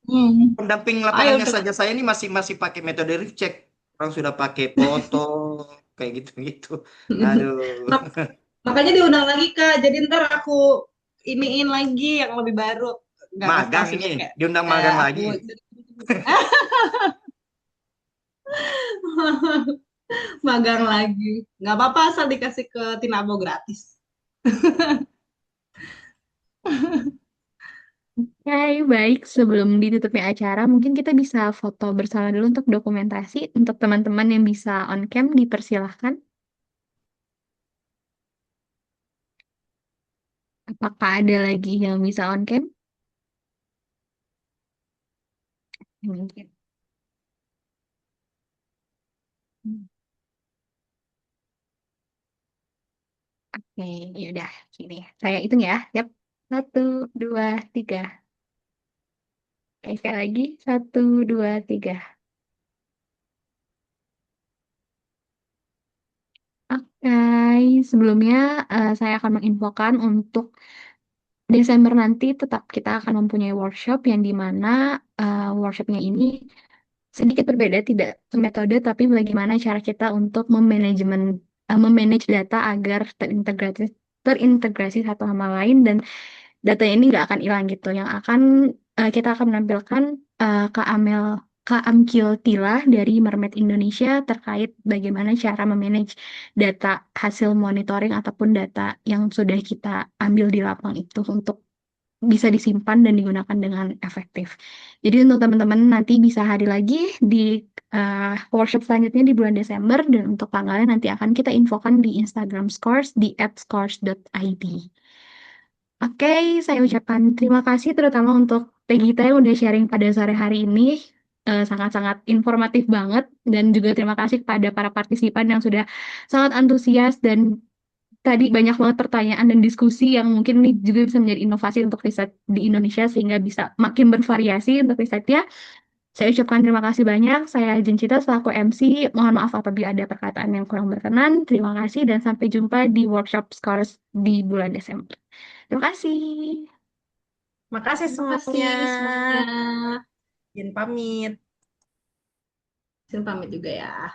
Hmm. Pendamping Ayo lapangannya untuk saja saya ini masih masih pakai metode recheck. Orang sudah pakai foto kayak gitu-gitu. Aduh. Mak- makanya diundang lagi Kak. Jadi ntar aku iniin lagi yang lebih baru. Nggak Magang kasih ini, kayak diundang magang aku lagi. magang lagi. Nggak apa-apa asal dikasih ke Tinabo gratis. Oke, baik. Sebelum ditutupnya acara, mungkin kita bisa foto bersama dulu untuk dokumentasi. Untuk teman-teman yang bisa on cam, dipersilahkan. Apakah ada lagi yang bisa on cam? Mungkin. Hmm. Oke, yaudah. Sini. Saya hitung ya. Yap. Satu, dua, tiga. Oke, sekali lagi. Satu, dua, tiga. Oke, sebelumnya saya akan menginfokan untuk Desember nanti tetap kita akan mempunyai workshop yang dimana workshopnya ini sedikit berbeda, tidak metode, tapi bagaimana cara kita untuk memanage data agar terintegrasi satu sama lain dan datanya ini nggak akan hilang gitu. Yang akan kita akan menampilkan Kak Amkil Tila dari Mermaid Indonesia terkait bagaimana cara memanage data hasil monitoring ataupun data yang sudah kita ambil di lapangan itu untuk bisa disimpan dan digunakan dengan efektif. Jadi untuk teman-teman nanti bisa hadir lagi di workshop selanjutnya di bulan Desember dan untuk tanggalnya nanti akan kita infokan di Instagram Scores di @scores.id. Oke, saya ucapkan terima kasih terutama untuk Teh Gita yang udah sharing pada sore hari ini. Sangat-sangat informatif banget dan juga terima kasih kepada para partisipan yang sudah sangat antusias dan tadi banyak banget pertanyaan dan diskusi yang mungkin ini juga bisa menjadi inovasi untuk riset di Indonesia sehingga bisa makin bervariasi untuk risetnya. Saya ucapkan terima kasih banyak. Saya Jencita selaku MC. Mohon maaf apabila ada perkataan yang kurang berkenan. Terima kasih dan sampai jumpa di workshop Scores di bulan Desember. Terima kasih. Makasih Terima semuanya. kasih semuanya. Izin pamit. Saya pamit juga ya.